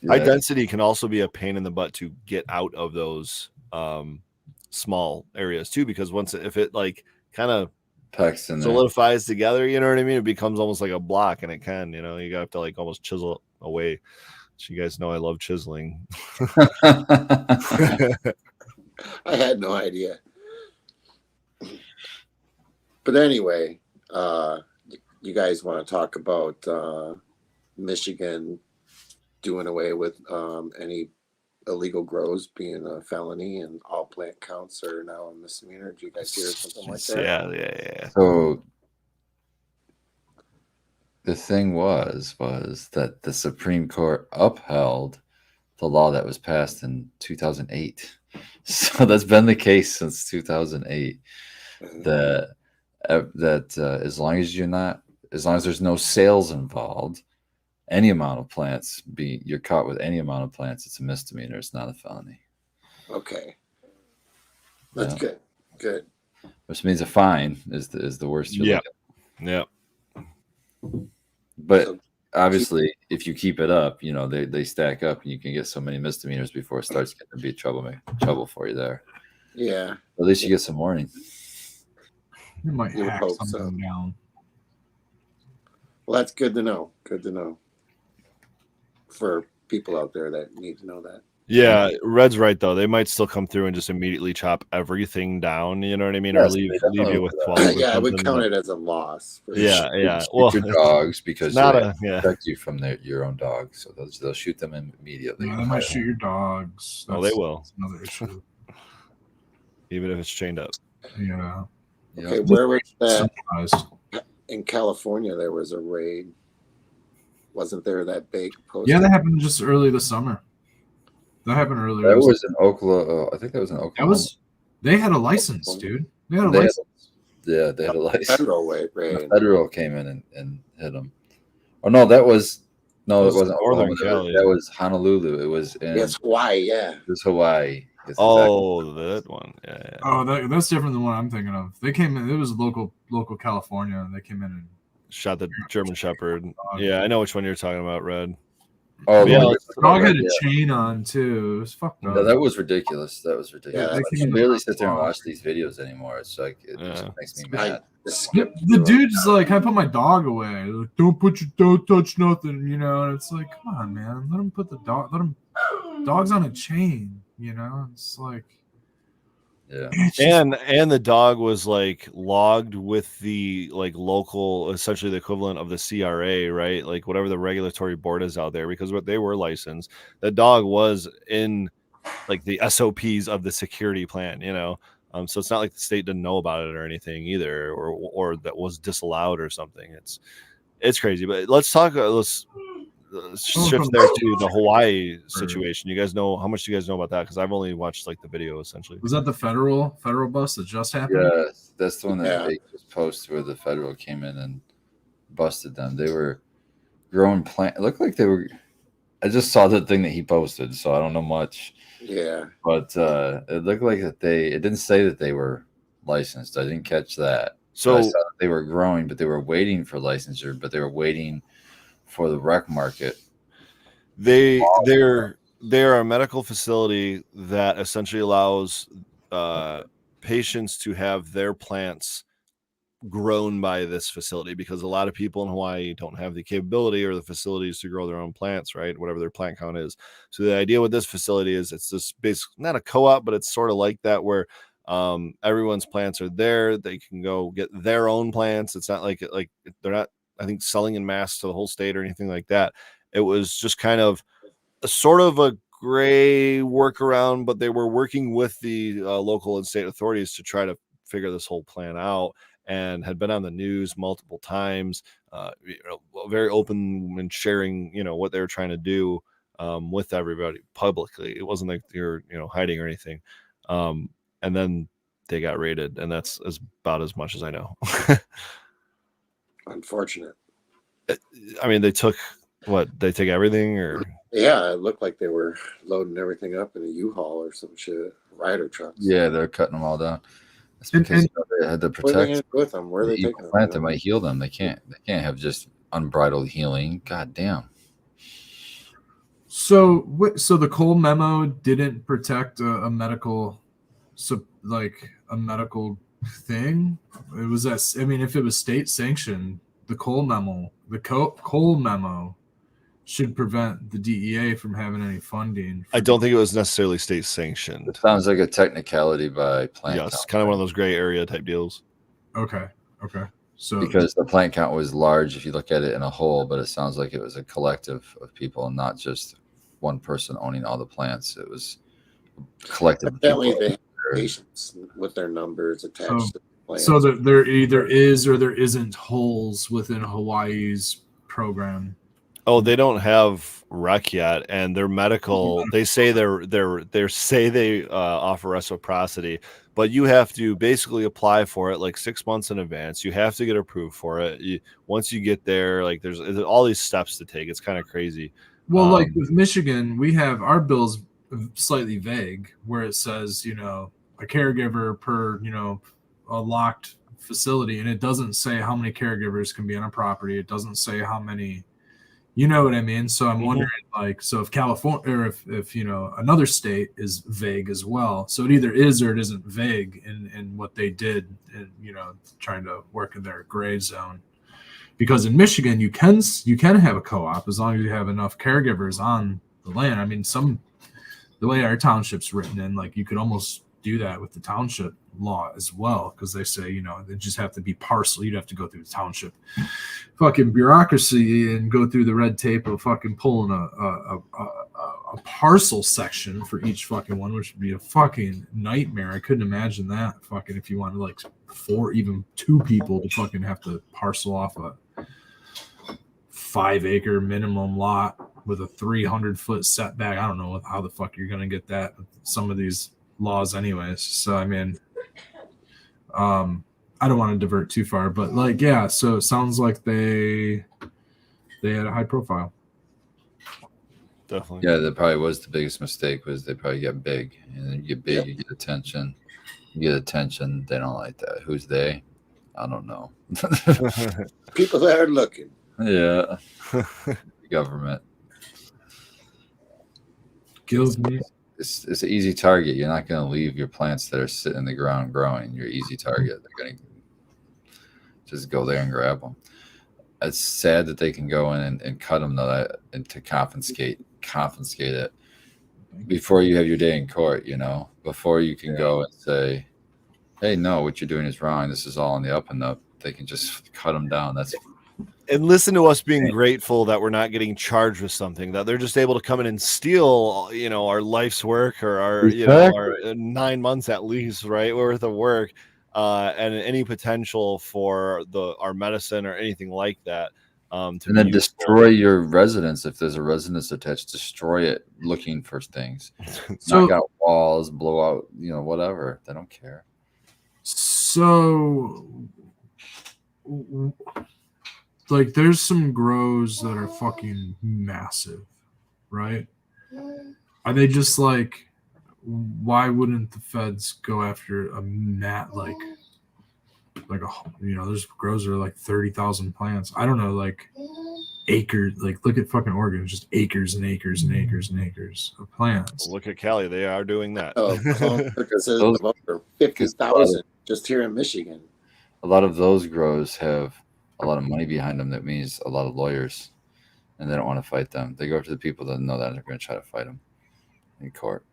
High Yeah. density can also be a pain in the butt to get out of those small areas too, because if it like kind of Packs in there. solidifies together, you know what I mean? It becomes almost like a block, and it can, you have to like almost chisel it away. So you guys know I love chiseling. I had no idea. But anyway, you guys want to talk about Michigan doing away with any illegal grows being a felony, and all plant counts are now a misdemeanor. Did you guys hear something like that? Yeah. So the thing was that the Supreme Court upheld the law that was passed in 2008. So that's been the case since 2008. That as long as there's no sales involved, any amount of plants, you're caught with any amount of plants, it's a misdemeanor. It's not a felony. Okay. That's good. Good. which means a fine is the worst. You're Yeah. looking Yeah. at. But So obviously, if you keep it up, you know they stack up, and you can get so many misdemeanors before it starts getting to be trouble for you there. yeah, At least you get some warning. You might You would hack hope something so. down. well, that's good to know. Good to know for people out there that need to know that. Yeah, Red's right though. They might still come through and just immediately chop everything down. You know what I mean, or Yes, leave they definitely you with will. 12 or Yeah, I would something. count But it as a loss. For yeah, sure. yeah. Shoot Well, your dogs because it's not they a yeah. protect you from your own dogs, so they'll shoot them immediately. Yeah, they might shoot your dogs. Oh, they will. That's another issue. Even if it's chained up. Yeah. Okay, Yep. where was that? Surprised. In California, there was a raid. Wasn't there that big post? Yeah, that happened just early this summer. That happened earlier. That this was in Oklahoma. I think that was in Oklahoma. That was. They had a license, dude. They had a They had- license. Yeah, they had a license. federal raid. The federal came in and hit them. Oh no, that was That was it wasn't Northern Oklahoma. Cali. That was Honolulu. It was in Yes, Hawaii. Yeah. it was Hawaii. Yes, Oh, that one. Yeah, yeah. Oh, that's different than what I'm thinking of. They came in. It was local California. They came in and Shot the German Shepherd. Yeah, I know which one you're talking about, Red. Oh, Yeah, the dog had a yeah. chain on too. It was fucked up. No, that was ridiculous. That was ridiculous. Yeah, I they can barely sit there and watch these videos anymore. It's like it just Yeah. makes me I mad. just skipped The through it. dude's like, I put my dog away. Like, don't touch nothing, you know. And it's like, come on, man, let him put the dog. Let him. Dog's on a chain, you know. It's like, Yeah. it's just- And the dog was like logged with the like local, essentially the equivalent of the CRA, right? Like whatever the regulatory board is out there, because what they were licensed, the dog was in like the SOPs of the security plan, you know. So it's not like the state didn't know about it or anything either, or that was disallowed or something. It's crazy. But let's talk. Let's shift there to the Hawaii situation. You guys know how much do you guys know about that? Because I've only watched like the video essentially. was that the federal bus that just happened? Yeah, that's the one that Yeah. they just posted where the federal came in and busted them. They were growing plant. It looked like they were. I just saw the thing that he posted, so I don't know much. Yeah. But it looked like that it didn't say that they were licensed. I didn't catch that. So I saw that they were growing, but they were waiting for licensure, but they were waiting for the rec market. they're a medical facility that essentially allows patients to have their plants grown by this facility, because a lot of people in Hawaii don't have the capability or the facilities to grow their own plants, right? Whatever their plant count is. So the idea with this facility is it's this basically not a co-op, but it's sort of like that where everyone's plants are there. They can go get their own plants. It's not like they're not, I think, selling in mass to the whole state or anything like that. It was just kind of a sort of a gray workaround, but they were working with the local and state authorities to try to figure this whole plan out, and had been on the news multiple times, very open and sharing, what they were trying to do with everybody publicly. It wasn't like you're, hiding or anything. And then they got raided, and that's about as much as I know. Unfortunate. I mean, they took they take everything, or Yeah, it looked like they were loading everything up in a U-Haul or some shit. Rider trucks. Yeah, they're cutting them all down. It's And- because they had to What are they protect gonna do with them? Where are the they evil taking them? plant that might heal them. They can't have just unbridled healing. God damn. So the Cole memo didn't protect a medical, a medical thing. It was that. I mean, if it was state sanctioned, the Cole memo should prevent the DEA from having any funding. I don't think it was necessarily state sanctioned. It sounds like a technicality by plant Yes, count, kind of one of those gray area type deals. Okay. So because the plant count was large if you look at it in a whole, but it sounds like it was a collective of people and not just one person owning all the plants. It was a collective. of Evidently, people. they have patients with their numbers attached to the plan. So there either is or there isn't holes within Hawaii's program. Oh, they don't have rec yet, and their medical. They say they offer reciprocity, but you have to basically apply for it like 6 months in advance. You have to get approved for it. Once you get there, like there's all these steps to take. It's kind of crazy. Well, like with Michigan, we have our bills slightly vague, where it says, a caregiver per, a locked facility, and it doesn't say how many caregivers can be on a property. It doesn't say how many, you know what I mean? So I'm wondering, like, so if California or if another state is vague as well, so it either is or it isn't vague in what they did, and trying to work in their gray zone. Because in Michigan, you can have a co-op as long as you have enough caregivers on the land. I mean, the way our township's written in, like, you could almost do that with the township law as well, because they say, they just have to be parcel. You'd have to go through the township fucking bureaucracy and go through the red tape of fucking pulling a parcel section for each fucking one, which would be a fucking nightmare. I couldn't imagine that fucking if you wanted like 4, even 2 people to fucking have to parcel off a 5-acre minimum lot with a 300-foot setback. I don't know how the fuck you're gonna get that with some of these laws anyways. So I mean, I don't want to divert too far, but like, yeah, so it sounds like they had a high profile. Definitely. Yeah, that probably was the biggest mistake, was they probably get big. And then you get big, you get attention. You get attention, they don't like that. Who's they? I don't know. People that are looking. Yeah. Government. Kills me. It's an easy target. You're not going to leave your plants that are sitting in the ground growing. You're easy target. They're going to just go there and grab them. It's sad that they can go in and cut them and to confiscate it before you have your day in court, before you can go and say, hey, no, what you're doing is wrong. This is all on the up and up. They can just cut them down. And listen to us being grateful that we're not getting charged with something, that they're just able to come in and steal, our life's work or our 9 months at least, right, worth of work, and any potential for our medicine or anything like that. And then destroy your residence. If there's a residence attached, destroy it looking for things. Knock out walls, blow out, whatever. They don't care. So, like, there's some grows that are fucking massive, right? Are they just like, why wouldn't the feds go after a there's grows that are like 30,000 plants. I don't know, like acres. Like, look at fucking Oregon, just acres and acres and acres and acres of plants. Look at Cali; they are doing that. Over 50,000 just here in Michigan. A lot of those grows have a lot of money behind them. That means a lot of lawyers, and they don't want to fight them. They go up to the people that know that they're going to try to fight them in court.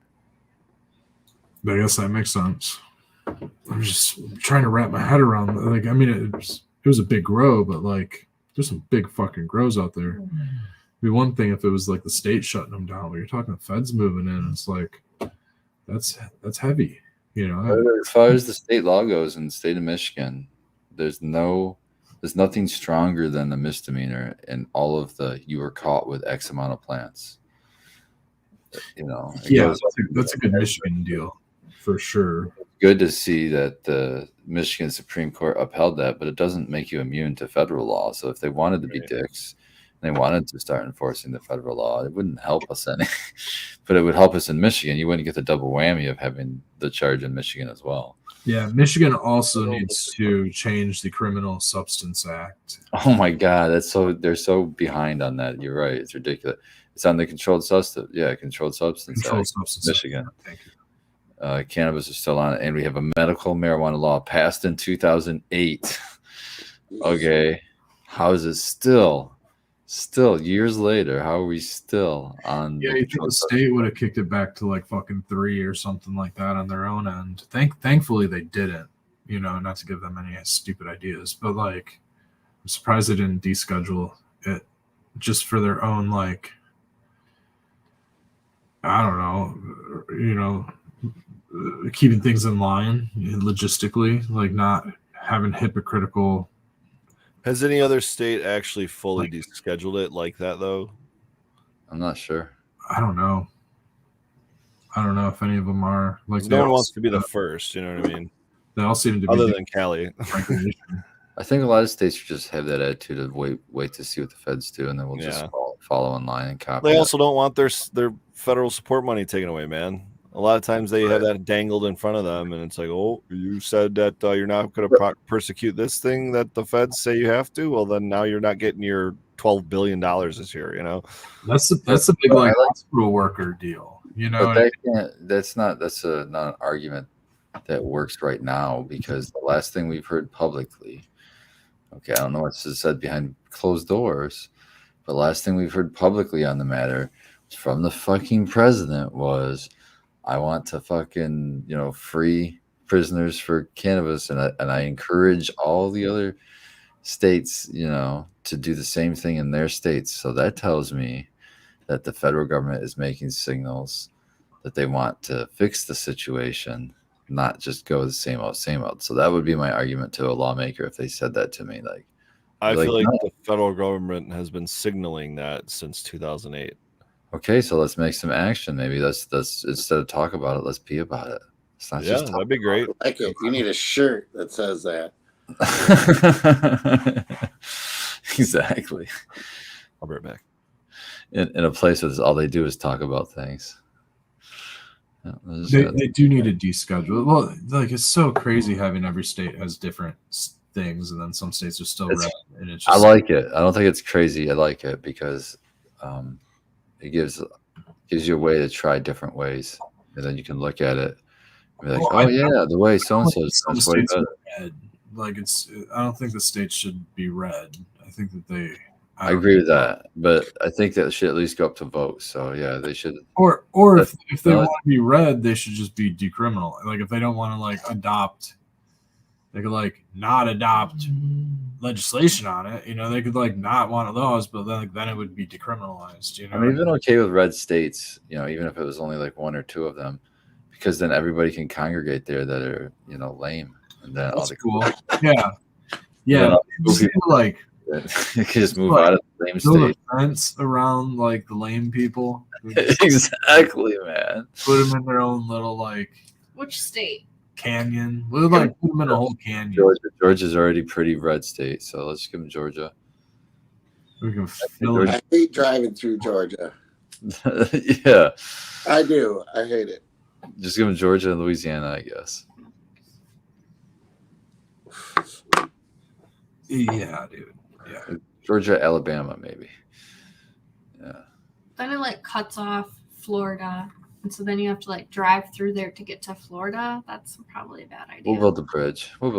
But I guess that makes sense. I'm just trying to wrap my head around. Like, I mean, it was a big grow, but like, there's some big fucking grows out there. It'd be one thing if it was like the state shutting them down, but you're talking the feds moving in. It's like that's heavy, As far as the state law goes in the state of Michigan, there's nothing stronger than the misdemeanor in all of you were caught with X amount of plants. That's a good Michigan deal for sure. Good to see that the Michigan Supreme Court upheld that, but it doesn't make you immune to federal law. So if they wanted to be dicks, and they wanted to start enforcing the federal law, it wouldn't help us any, but it would help us in Michigan. You wouldn't get the double whammy of having the charge in Michigan as well. Yeah, Michigan also needs to change the Criminal Substance Act. Oh my God, they're so behind on that. You're right. It's ridiculous. It's on the Controlled Substance. Yeah, Controlled Substance Act. Michigan. Thank you. Cannabis is still on it, and we have a medical marijuana law passed in 2008. Okay, how is it still years later? How are we still on? Yeah, the state would have kicked it back to like fucking 3 or something like that on their own end. Thankfully they didn't. Not to give them any stupid ideas, but like, I'm surprised they didn't deschedule it just for their own, like, I don't know, keeping things in line logistically, like not having hypocritical. Has any other state actually fully descheduled it like that, though? I'm not sure. I don't know if any of them are. Like, no one wants to be the first, you know what I mean? They all seem to be, other than Cali. I think a lot of states just have that attitude of wait to see what the feds do, and then we'll just follow in line and copy. They also don't want their federal support money taken away, man. A lot of times they have that dangled in front of them, and it's like, oh, you said that you're not going to persecute this thing that the feds say you have to. Well, then now you're not getting your $12 billion this year. You know, that's a big like hospital worker deal. You know, but that's not an argument that works right now, because the last thing we've heard publicly, okay, I don't know what's said behind closed doors, but last thing we've heard publicly on the matter from the fucking president was, I want to fucking, free prisoners for cannabis, and I encourage all the other states, to do the same thing in their states. So that tells me that the federal government is making signals that they want to fix the situation, not just go the same old, same old. So that would be my argument to a lawmaker if they said that to me. Like, I feel like no. the federal government has been signaling that since 2008. Okay, so let's make some action. Maybe let's instead of talk about it, let's be about it. It's not just that'd be great. I like it. You need a shirt that says that. Exactly. I'll be right back. In a place where all they do is talk about things. They do need to deschedule. Well, like, it's so crazy having every state has different things, and then some states are still red. And it's just, I like it. I don't think it's crazy. I like it because it gives you a way to try different ways, and then you can look at it and be like, oh yeah, the way so and so is way better. Like, I don't think the states should be red. I think that I agree with that, but I think that should at least go up to vote. So yeah, they should. Or if they want to be red, they should just be decriminal. Like, if they don't want to like adopt, they could like not adopt legislation on it. They could like not want those, but then it would be decriminalized. I'm even okay with red states. Even if it was only like one or two of them, because then everybody can congregate there that are lame, and then that's cool. Yeah. Like. You can just move out of the lame state. A fence around like the lame people. Exactly, man. Put them in their own little like. Which state? Canyon. We'll like put them in a whole canyon. Georgia's already pretty red state, so let's give them Georgia. We can fill it. I hate driving through Georgia. Yeah, I do. I hate it. Just give them Georgia and Louisiana, I guess. Yeah, dude. Yeah. Georgia, Alabama, maybe. Yeah. Then it like cuts off Florida, and so then you have to like drive through there to get to Florida. That's probably a bad idea. We'll build a bridge. That'll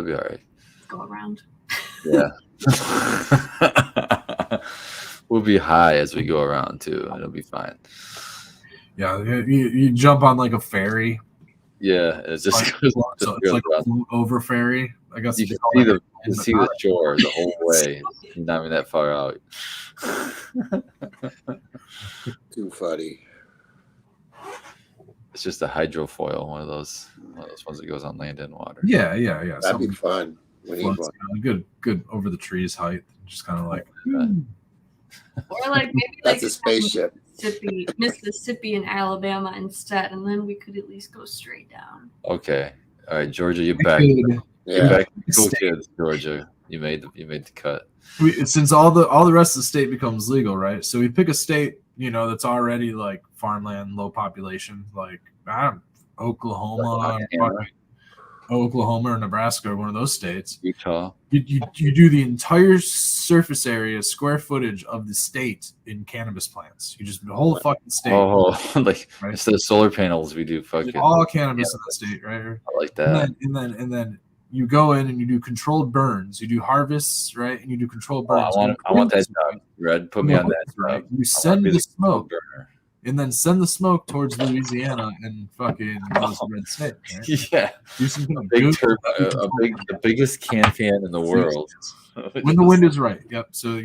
be all right. Go around. Yeah. We'll be high as we go around too. It'll be fine. Yeah, you jump on like a ferry. Yeah, it's just it's like over ferry. I guess you can see the shore the whole way. Not even that far out. Too funny. It's just a hydrofoil, one of those ones that goes on land and water. Yeah. That'd be fun. We need one. Good over the trees height. Just kind of like. Or like maybe that's a spaceship. Mississippi and Alabama instead, and then we could at least go straight down. Okay. All right, Georgia, you're back. Yeah. You're back. Cool kids, Georgia. You made the cut. Since all the rest of the state becomes legal, right? So we pick a state, that's already like farmland, low population, like Oklahoma or Nebraska, or one of those states. Utah. You do the entire surface area, square footage of the state in cannabis plants. You just the whole fucking state. Oh, like right? Instead of solar panels, we do fucking all cannabis in the state, right? I like that. And then you go in and you do controlled burns. You do harvests, right? And you do controlled burns. I want that job. Red, put me on that right? You send the smoke. And then send the smoke towards Louisiana and fucking red state. Right? Yeah, do some kind of the biggest can in the world. When the wind is right. Yep. So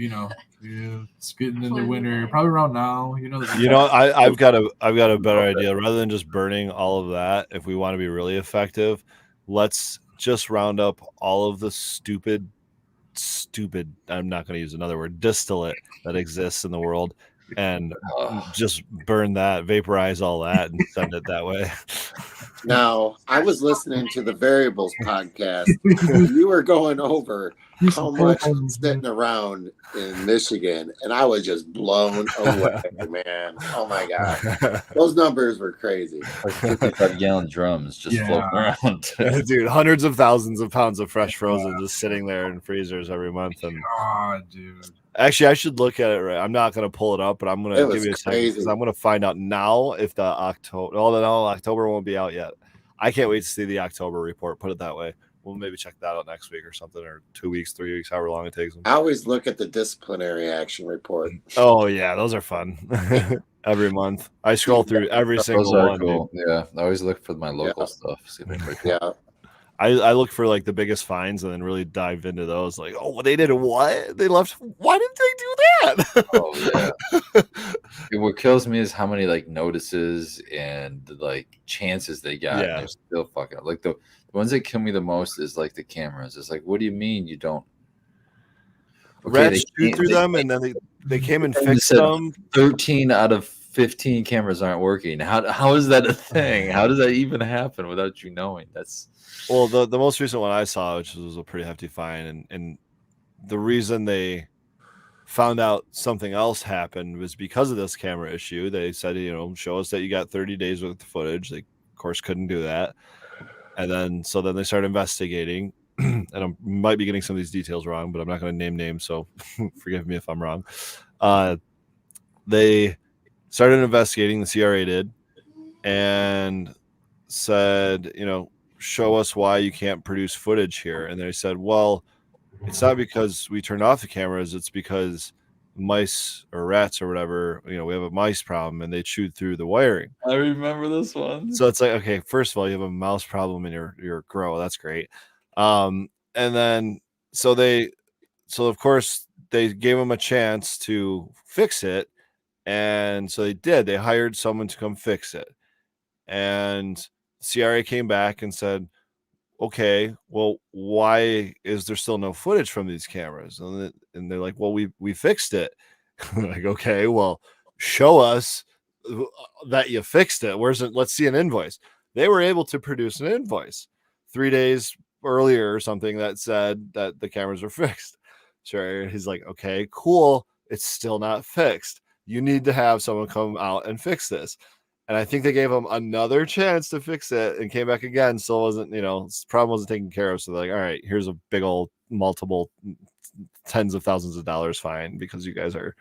it's getting into winter. Probably around now. I've got a better idea. Rather than just burning all of that, if we want to be really effective, let's just round up all of the stupid. I'm not going to use another word. Distillate that exists in the world. And just burn that, vaporize all that, and send it that way. Now, I was listening to the Variables podcast. You were going over how much is sitting around in Michigan, and I was just blown away, man. Oh my god, those numbers were crazy. Like 55-gallon drums just floating around. Dude, hundreds of thousands of pounds of fresh frozen just sitting there in freezers every month. And dude. actually, I should look at it. Right, I'm not gonna pull it up, but I'm gonna give you a second because I'm gonna find out now if the October. Oh no, October won't be out yet. I can't wait to see the October report. Put it that way. We'll maybe check that out next week or something, or 2 weeks, 3 weeks, however long it takes them. I always look at the disciplinary action report. Oh yeah, those are fun. Every month, I scroll through every single one. Cool. Yeah, I always look for my local stuff. Yeah. I look for like the biggest finds and then really dive into those. Like, oh, they did what? They left. Why did they do that? Oh yeah. What kills me is how many like notices and like chances they got. Yeah. And they're still fucking up. Like the ones that kill me the most is like the cameras. It's like, what do you mean you don't? Okay, Rats shoot through them, and then they came and fixed them. 13 out of 15 cameras aren't working. How is that a thing? How does that even happen without you knowing? That's well, the most recent one I saw, which was a pretty hefty fine, and the reason they found out something else happened was because of this camera issue. They said, show us that you got 30 days worth of footage. They, of course, couldn't do that. And then they started investigating, and I might be getting some of these details wrong, but I'm not going to name names, so forgive me if I'm wrong. They started investigating, the CRA did, and said, show us why you can't produce footage here. And they said, well, it's not because we turned off the cameras, it's because mice or rats or whatever, we have a mice problem and they chewed through the wiring. I remember this one. So it's like, okay, first of all, you have a mouse problem in your grow. That's great. And then so of course they gave them a chance to fix it. And so they did. They hired someone to come fix it. And CRA came back and said, okay, well, why is there still no footage from these cameras? And they're like, well, we fixed it. Like, okay, well, show us that you fixed it. Where's it? Let's see an invoice. They were able to produce an invoice 3 days earlier or something that said that the cameras were fixed. Sure. He's like, okay, cool. It's still not fixed. You need to have someone come out and fix this. And I think they gave him another chance to fix it and came back again. Still wasn't, problem wasn't taken care of. So they're like, all right, here's a big old multiple tens of thousands of dollars fine because you guys are.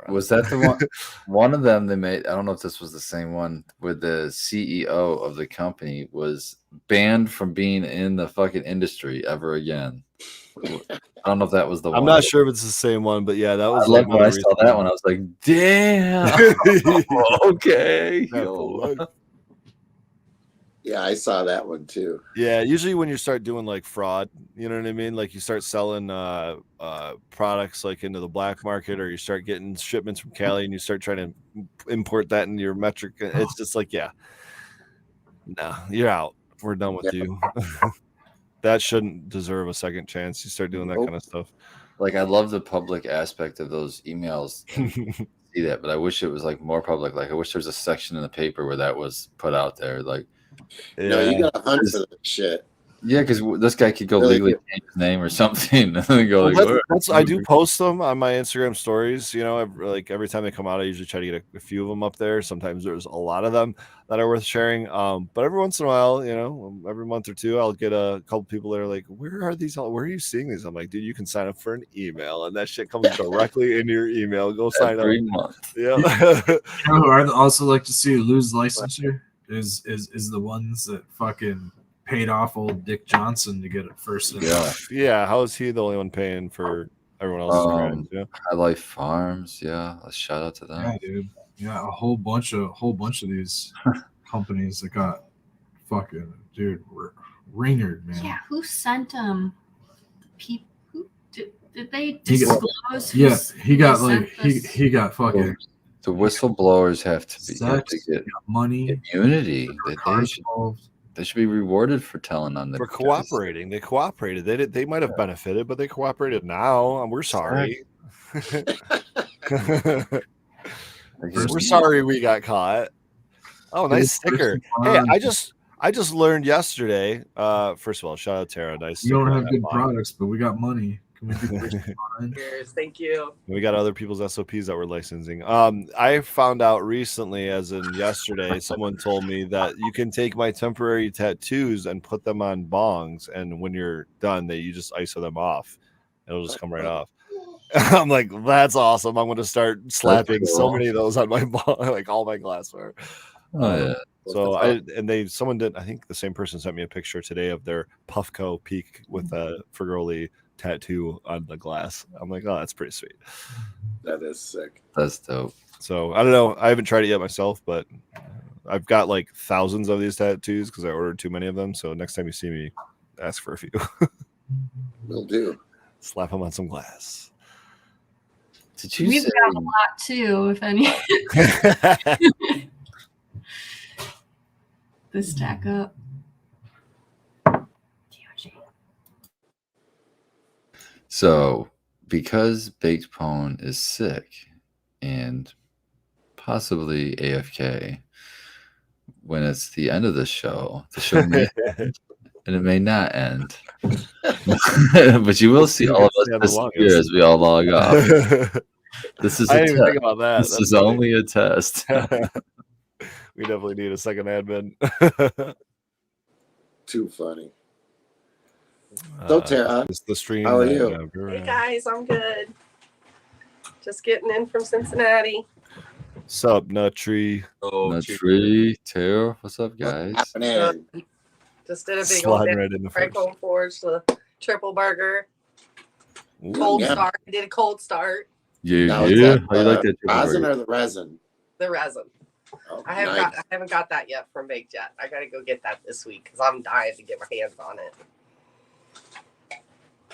Was that the one? One of them they made. I don't know if this was the same one where the CEO of the company was banned from being in the fucking industry ever again. I don't know if that was the one. I'm not sure if it's the same one, but yeah, that was. I love when I saw that one. I was like, damn. Okay. Yeah, I saw that one too. Yeah, usually when you start doing like fraud, you know what I mean? Like you start selling products like into the black market, or you start getting shipments from Cali and you start trying to import that into your metric. It's just like, yeah, no, you're out. We're done with you. That shouldn't deserve a second chance. You start doing that kind of stuff. Like, I love the public aspect of those emails. See that, but I wish it was like more public. Like, I wish there was a section in the paper where that was put out there. Like, no, you gotta hunt for that shit. Yeah, because this guy could go legally change his name or something. And go I do post them on my Instagram stories. Like every time they come out, I usually try to get a few of them up there. Sometimes there's a lot of them that are worth sharing. But every once in a while, every month or two, I'll get a couple people that are like, "Where are these? Where are you seeing these?" I'm like, "Dude, you can sign up for an email, and that shit comes directly into your email. Go sign every up." Month. Yeah. Who I'd also like to see lose licensure is the ones that fucking paid off old Dick Johnson to get it first. Yeah. How is he the only one paying for everyone else's crimes? Yeah. High Life Farms. Yeah. Let's shout out to them. Yeah, dude. Yeah, a whole bunch of these companies that got fucking ringered, man. Yeah, who sent people? Who did they disclose? He got fucking. The whistleblowers have to get money, immunity. They should be rewarded for telling on the for cooperating. They cooperated. They might have benefited, but they cooperated now. We're sorry. We're sorry we got caught. Oh, nice sticker. Hey, I just learned yesterday. First of all, shout out Tara. Nice. We don't sticker on have that good bottle. products, but we got money. Can we do this? Fine? Cheers. Thank you. We got other people's SOPs that we're licensing. I found out recently, as in yesterday, someone told me that you can take my temporary tattoos and put them on bongs, and when you're done, you just ISO them off. It'll just come right off. I'm like, that's awesome. I'm going to start slapping so cool. many of those on my bong, like all my glassware. Oh yeah. So someone did. I think the same person sent me a picture today of their Puffco Peak with a Fergoli tattoo on the glass. I'm like, oh, that's pretty sweet. That is sick. That's dope. So I don't know. I haven't tried it yet myself, but I've got like thousands of these tattoos because I ordered too many of them. So next time you see me, ask for a few. Will do. Slap them on some glass. Did you We've say got a lot too, if any. The stack up. so? Because Baked Pone is sick and possibly AFK, when it's the end of the show may end, and it may not end. But you will see all of us disappear as we all log off. This is I a didn't even think test. about that. This is only a test. We definitely need a second admin. Too funny. So, Tara, it's the stream. how are you? Hey guys, I'm good. Just getting in from Cincinnati. Sup, Nut Tree? Tree, Tara, what's up, guys? What's happening? Just did a big old Sliding right in the first. Frank Forge, the triple burger, Ooh. cold Yeah. start. I did a cold start. Yeah, Now, is yeah. that How you like that? rosin or the resin? The resin. Oh, I haven't nice. got that yet from Baked yet. I gotta go get that this week because I'm dying to get my hands on it.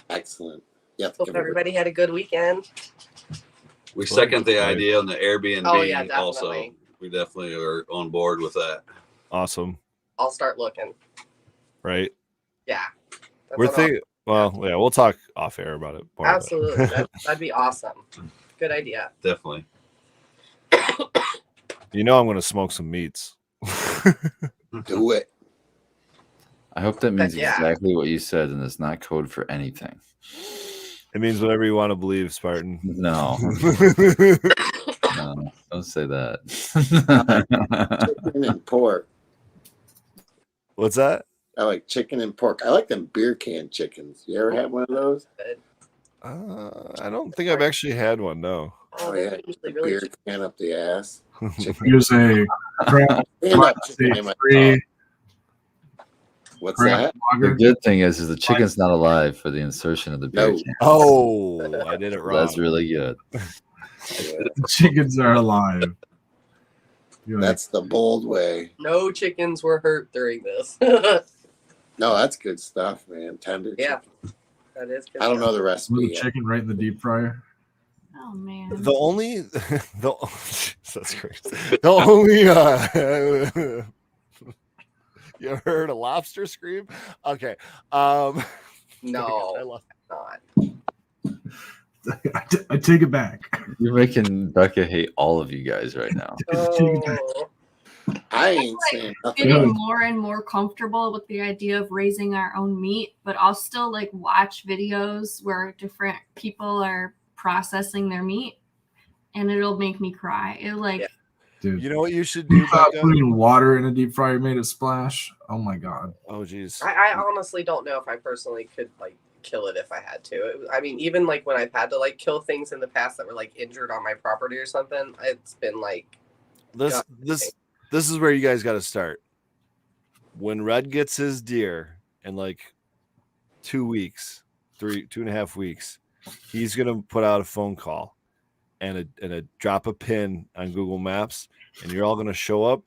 Excellent. Yeah. Hope everybody had a good weekend. We second the idea on the Airbnb. Oh, yeah, also, definitely. we definitely are on board with that. Awesome, I'll start looking. right? Yeah. That's We're what thinking. Well, yeah, we'll talk off air about it. more, but- Absolutely. That'd be awesome. Good idea. Definitely. You know, I'm going to smoke some meats. Do it. I hope that means Yeah. exactly what you said, and it's not code for anything. It means whatever you want to believe, Spartan. No, no, don't say that. Chicken and pork. What's that? I like chicken and pork. I like them beer can chickens. You ever had one of those? I don't think I've actually had one. No. Oh they're yeah, usually really beer can up the ass. Chicken. Here's a crab Stand up chicken in my free mouth. What's crab that? The lager. good thing is the chicken's not alive for the insertion of the beer No. can. Oh, I did it wrong. That's really good. Yeah, Chickens are alive. You're like, that's the bold way. No chickens were hurt during this. No, that's good stuff, man. Tender. Yeah. chicken. That is good. I don't know the put the recipe. yet. chicken right in the deep fryer. Oh man. The only that's great. The only you ever heard a lobster scream? Okay. I No, love not. I take it back. You're making Becca hate all of you guys right now. Oh, I ain't saying nothing. Getting more and more comfortable with the idea of raising our own meat, but I'll still like watch videos where different people are processing their meat, and it'll make me cry. It like Yeah. Dude, You know what you should you do, thought Becca? putting water in a deep fryer made it splash? Oh my god. Oh geez. I honestly don't know if I personally could like kill it if I had to. I mean, even like when I've had to like kill things in the past that were like injured on my property or something, it's been like This is where you guys got to start. When Red gets his deer in like 2 weeks, 2.5 weeks, he's gonna put out a phone call and a drop a pin on Google Maps, and you're all gonna show up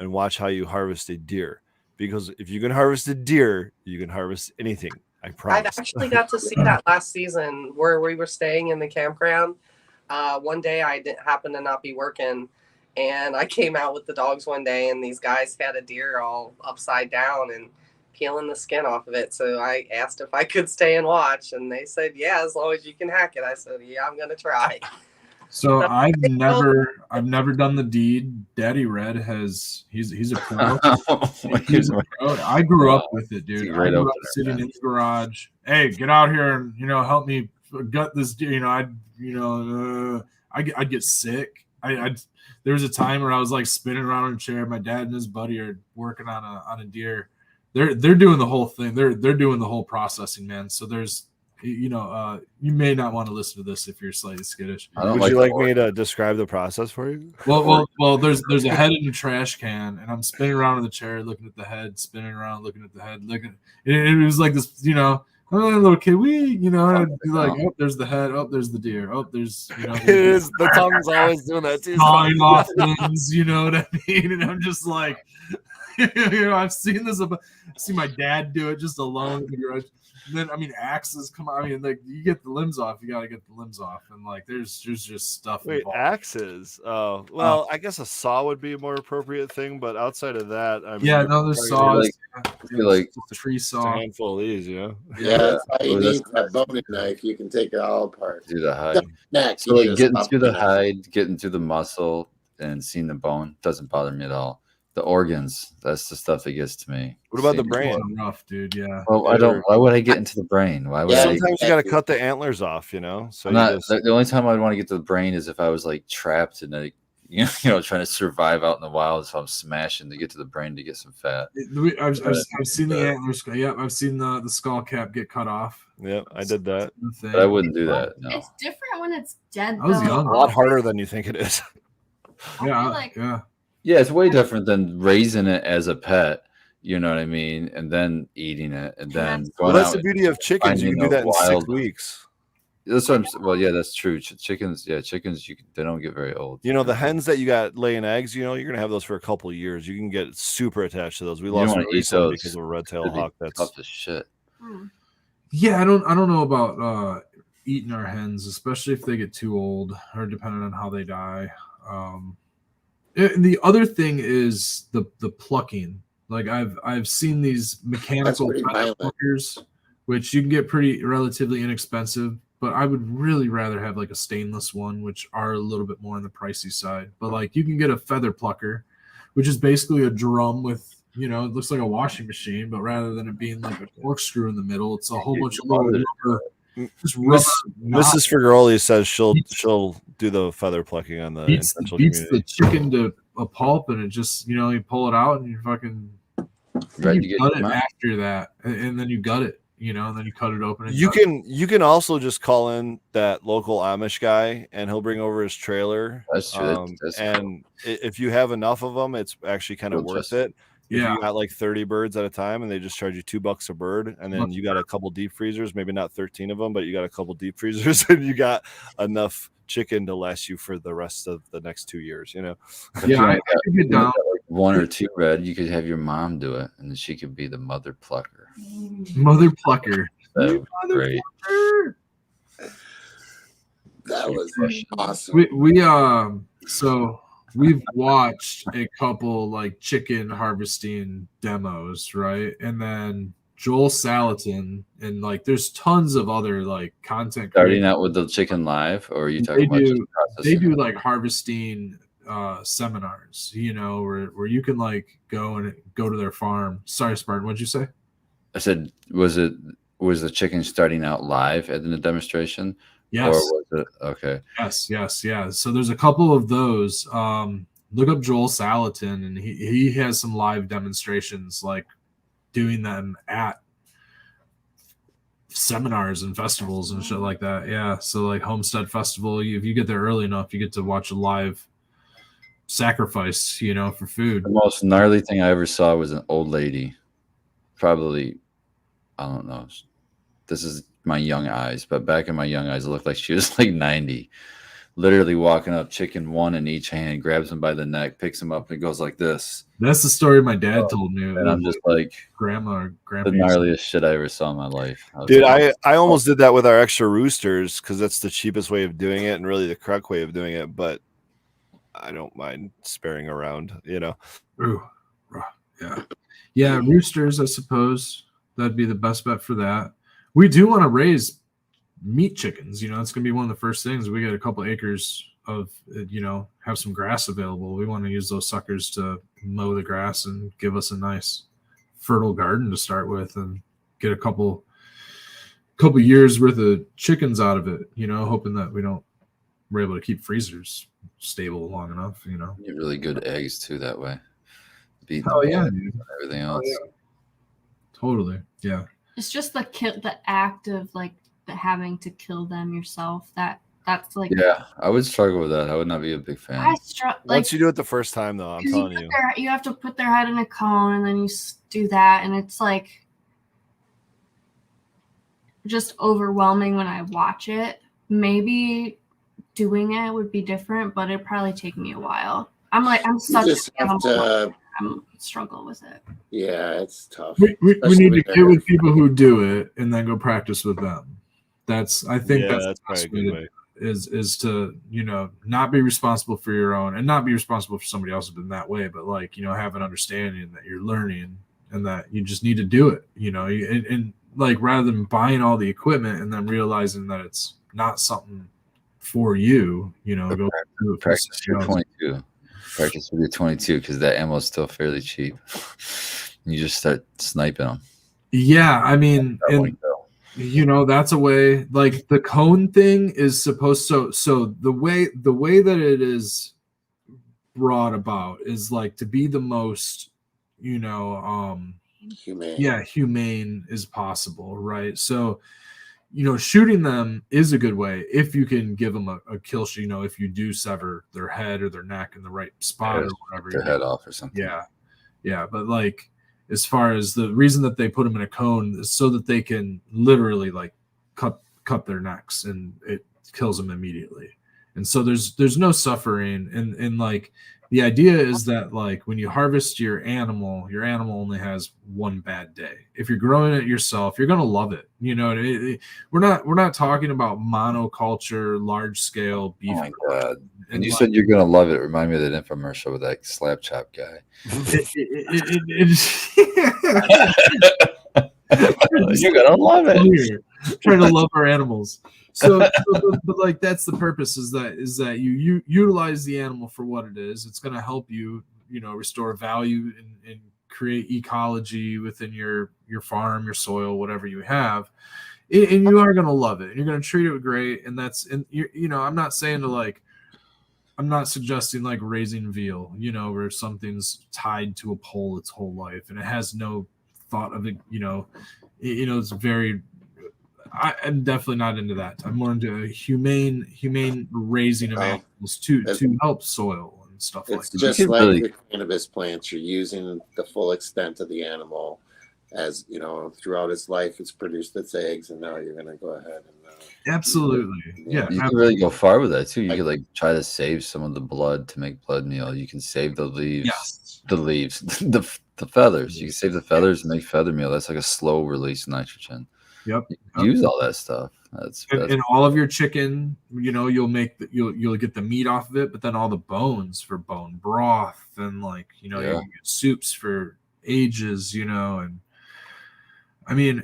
and watch how you harvest a deer. Because if you can harvest a deer, you can harvest anything. I I promise. actually got to see that last season where we were staying in the campground. One day I didn't happen to not be working, and I came out with the dogs one day, and these guys had a deer all upside down and peeling the skin off of it. So I asked if I could stay and watch, and they said, yeah, as long as you can hack it. I said, yeah, I'm going to try. So No, I've I know- never done the deed. Daddy Red has. He's a pro. Oh, He's a pro. I grew up with it, It's a dude. great I grew up opener, sitting man. in the garage. Hey, get out here and help me gut this deer. I'd get sick. There was a time where I was like spinning around in a chair. My dad and his buddy are working on a deer. They're doing the whole thing. They're doing the whole processing, man. So there's you may not want to listen to this if you're slightly skittish. I don't Would like you the like order. me to describe the process for you? Well. There's a head in the trash can, and I'm spinning around in the chair, looking at the head, spinning around, looking at the head, looking. It was like this, I'm a little kid, and I'd be like, oh, there's the head, oh, there's the deer, oh, there's, It is. The tongue's always doing that too. gnawing off things, you know what I mean? And I'm just like, I've seen this. I've seen my dad do it just alone in the garage. And then axes come out. Like you get the limbs off, you got to get the limbs off, and like there's just stuff. Wait, involved. axes? Oh, well, I guess a saw would be a more appropriate thing, but outside of that, I mean, Yeah, you're no, there's probably saws. I feel like Just a tree just a saw. handful of these, Yeah, that's all you Oh, need that's for that boning knife. You can take it all apart. do the hide. Next, So like getting to through the hide, getting through the muscle, and seeing the bone doesn't bother me at all. The organs, that's the stuff that gets to me. What about the Seeing- brain? Rough, dude. Yeah. Well, I don't. Why would I get into the brain? Why would Yeah, I? Sometimes you got to cut the antlers off, So I'm you not. just, The only time I'd want to get to the brain is if I was like trapped and like trying to survive out in the wild. So I'm smashing to get to the brain to get some fat. I've seen the antlers. Yeah, I've seen the skull cap get cut off. yeah, I did that. But I wouldn't do that. No. It's different when it's dead. I was though. young. A lot harder than you think it is. Yeah, like- yeah. Yeah, it's way different than raising it as a pet. You know what I mean? And then eating it, and then That's- Well, going that's out. the beauty of chickens. You can do finding a that in 6 wild- weeks. That's what I'm. Well, yeah, that's true. Chickens, yeah, chickens. They don't get very old. The hens that you got laying eggs, you're gonna have those for a couple of years. You can get super attached to those. We You don't lost wanna one eat recently those. because of a red-tailed They'd be hawk. That's tough as shit. Hmm. Yeah, I don't know about eating our hens, especially if they get too old or depending on how they die. And the other thing is the plucking. Like I've seen these mechanical pretty feather violent. pluckers, which you can get pretty relatively inexpensive. But I would really rather have like a stainless one, which are a little bit more on the pricey side. But like you can get a feather plucker, which is basically a drum with it looks like a washing machine, but rather than it being like a corkscrew in the middle, it's a whole bunch of little rubber. Just rubber Mrs. Figuroli says she'll do the feather plucking on the beats intentional the community. chicken to a pulp, and it just you pull it out and you fucking Right, you you get gut your it mind. after that, and then you gut it, and then you cut it open. And You gut it. can also just call in that local Amish guy, and he'll bring over his trailer. That's true. That's and if you have enough of them, it's actually kind of Cool, worth Justin. it. If Yeah. you got like 30 birds at a time, and they just charge you $2 a bird, and then you got a couple deep freezers, maybe not 13 of them, but you got a couple deep freezers, and you got enough chicken to last you for the rest of the next 2 years. But Yeah, you I only got- could get you only down. got like one or two red. You could have your mom do it, and then she could be the mother plucker. Mother plucker. That would be Mother great. plucker. That was awesome. We so we've watched a couple like chicken harvesting demos, right? And then Joel Salatin and like there's tons of other like content Starting creators. out with the chicken live, or are you They talking about just do- processing? They do like harvesting seminars, where you can like go to their farm. Sorry, Spartan, what'd you say? I said, was the chicken starting out live at the demonstration? Yes. Or was it okay? Yes. So there's a couple of those. Look up Joel Salatin, and he has some live demonstrations, like doing them at seminars and festivals and shit like that. Yeah. So like Homestead Festival, if you get there early enough, you get to watch a live sacrifice, for food. The most gnarly thing I ever saw was an old lady, probably, I don't know. This is my young eyes, but back in my young eyes, it looked like she was like 90. Literally walking up, chicken one in each hand, grabs him by the neck, picks him up, and goes like this. That's the story my dad told me. And I'm just like, grandma. the gnarliest shit I ever saw in my life. I was Dude, like, I almost did that with our extra roosters because that's the cheapest way of doing it and really the correct way of doing it. But I don't mind sparing around, Ooh, yeah. Roosters, I suppose that'd be the best bet for that. We do want to raise meat chickens. It's gonna be one of the first things. We got a couple acres have some grass available. We want to use those suckers to mow the grass and give us a nice fertile garden to start with, and get a couple years worth of chickens out of it, hoping that we're able to keep freezers stable long enough, Get really good eggs too that way. Beat Oh the yeah, bugs dude. and everything else. Totally. Yeah. It's just the act of like having to kill them yourself. That's like, Yeah, I would struggle with that. I would not be a big fan. I struggle. Like, Once you do it the first time, though, I'm 'cause telling you. you have to put their head in a cone, and then you do that, and it's like just overwhelming when I watch it. Maybe doing it would be different, but it'd probably take me a while. I'm You such just an have animal. to, I'm struggle with it. yeah, it's tough. We Especially need to when get with people who do it and then go practice with them. I think Yeah, that's that's the probably a best good way way. is to not be responsible for your own, and not be responsible for somebody else in that way, but like have an understanding that you're learning and that you just need to do it. And like, rather than buying all the equipment and then realizing that it's not something for you, go do it for Practice somebody your else. 22. Practice with your 22 because that ammo is still fairly cheap. You just start sniping them. Yeah, I mean, and that's a way. Like, the cone thing is supposed so the way that it is brought about is like to be the most humane. humane as possible, right? So shooting them is a good way if you can give them a kill shot. If you do sever their head or their neck in the right spot or whatever, their head off or something. yeah, but like, as far as the reason that they put them in a cone is so that they can literally like cut their necks, and it kills them immediately. And so there's no suffering, and like, the idea is that like, when you harvest your animal only has one bad day. If you're growing it yourself, you're gonna love it. We're not talking about monoculture, large scale beef. Oh my god! And you like, said you're gonna love it. Remind me of that infomercial with that slap chop guy. You're gonna love it. Trying to love our animals. But like, that's the purpose, is that you utilize the animal for what it is. It's going to help you, restore value and create ecology within your farm, your soil, whatever you have. And you are going to love it, and you're going to treat it great. And I'm not saying to like, I'm not suggesting like raising veal, where something's tied to a pole its whole life and it has no thought of it, it's very, I'm definitely not into that. I'm more into a humane raising of animals to help soil and stuff like that. It's just like the cannabis plants. You're using the full extent of the animal, as throughout its life, it's produced its eggs, and now you're going to go ahead and absolutely, yeah. You can really go far with that too. You could like try to save some of the blood to make blood meal. You can save the leaves, the feathers. You can save the feathers and make feather meal. That's like a slow release nitrogen. Yep. Use all that stuff. That's and all of your chicken, you'll make you'll get the meat off of it, but then all the bones for bone broth, and like you get soups for ages, and I mean,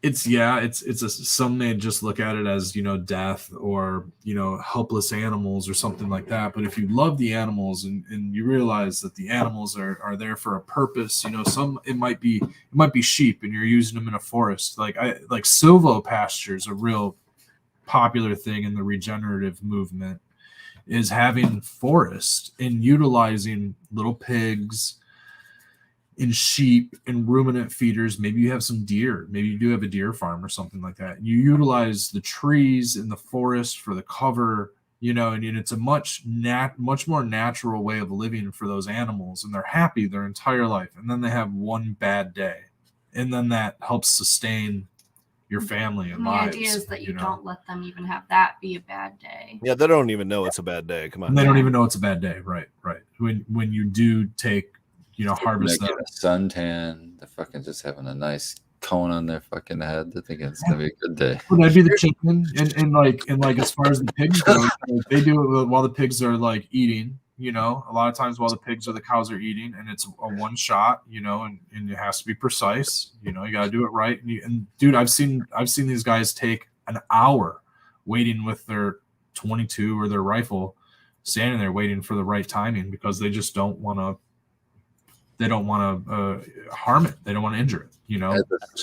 some may just look at it as death or helpless animals or something like that. But if you love the animals and you realize that the animals are there for a purpose, it might be sheep and you're using them in a forest. Like silvopasture is a real popular thing in the regenerative movement, is having forest and utilizing little pigs and sheep and ruminant feeders. Maybe you have some deer. Maybe you do have a deer farm or something like that. You utilize the trees in the forest for the cover, and it's a much more natural way of living for those animals, and they're happy their entire life. And then they have one bad day, and then that helps sustain your family and lives. The idea is that you don't let them even have that be a bad day. Yeah, they don't even know it's a bad day. Come on. And they don't even know it's a bad day. Right. When you do take, harvest them. A suntan. They're fucking just having a nice cone on their fucking head. They're thinking it's gonna be a good day. Well, that'd be the chicken, and like as far as the pigs go, they do it while the pigs are like eating. A lot of times while the cows are eating, and it's a one shot. And it has to be precise. You got to do it right. And dude, I've seen these guys take an hour waiting with their .22 or their rifle, standing there waiting for the right timing because they just don't want to. They don't want to harm it. They don't want to injure it. You know,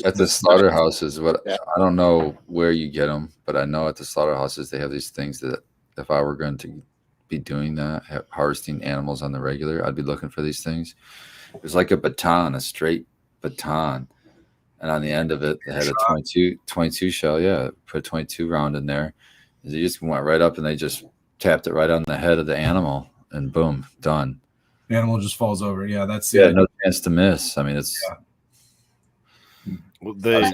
at the slaughterhouses, what Yeah. I don't know where you get them, but I know at the slaughterhouses they have these things that if I were going to be doing that, harvesting animals on the regular, I'd be looking for these things. It was like a baton, a straight baton, and on the end of it, they had a 22 shell. Yeah, put a 22 round in there. And they just went right up and they just tapped it right on the head of the animal, and boom, done. the animal just falls over. Yeah, that's Yeah, it. no chance to miss. I mean, it's Well, That's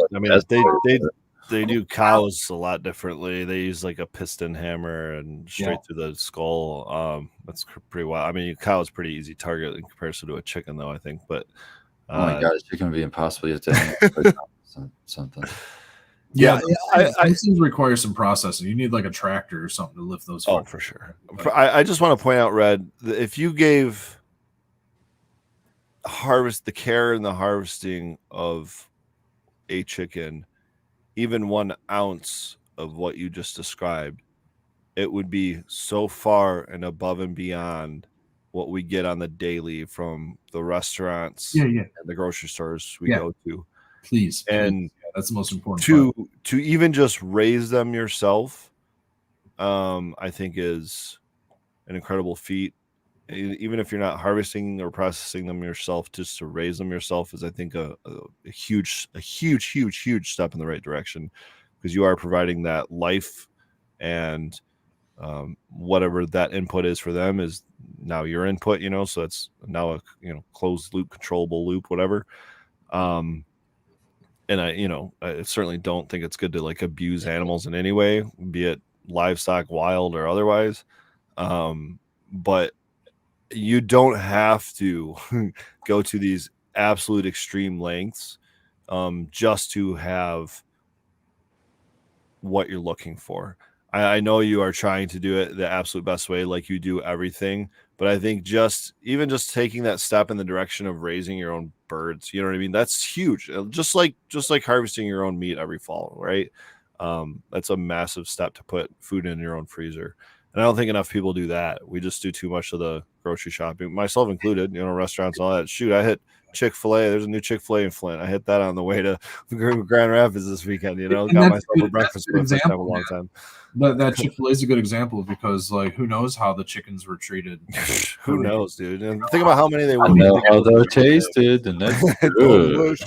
they do cows a lot differently. They use like a piston hammer and straight through the skull. That's pretty wild. I mean, a cow is pretty easy target in comparison to a chicken, though, I think. But oh my gosh, it can be impossible. You have to hang something. Yeah, I those things require some processing. You need like a tractor or something to lift those. for sure. I just want to point out, Red, that if you gave the care and the harvesting of a chicken even 1 ounce of what you just described, it would be so far and above and beyond what we get on the daily from the restaurants and the grocery stores we go to. Please, and that's the most important part. To even just raise them yourself, I think is an incredible feat. Even if you're not harvesting or processing them yourself, just to raise them yourself is, I think, a huge step in the right direction, because you are providing that life, and whatever that input is for them is now your input, so it's now a closed loop, controllable loop, whatever. And I certainly don't think it's good to like abuse animals in any way, be it livestock, wild or otherwise. But you don't have to go to these absolute extreme lengths just to have what you're looking for. I know you are trying to do it the absolute best way, like you do everything, but I think just taking that step in the direction of raising your own birds, you know what I mean? That's huge. Just like harvesting your own meat every fall, right? That's a massive step to put food in your own freezer. And I don't think enough people do that. We just do too much of the grocery shopping, myself included, restaurants and all that. Shoot, I hit Chick-fil-A. There's a new Chick-fil-A in Flint. I hit that on the way to Grand Rapids this weekend, got myself a breakfast for the first time in a long time. But that Chick-fil-A is a good example, because like, who knows how the chickens were treated? Who knows, dude? And think about how many they I know how they're tasted, and that's good.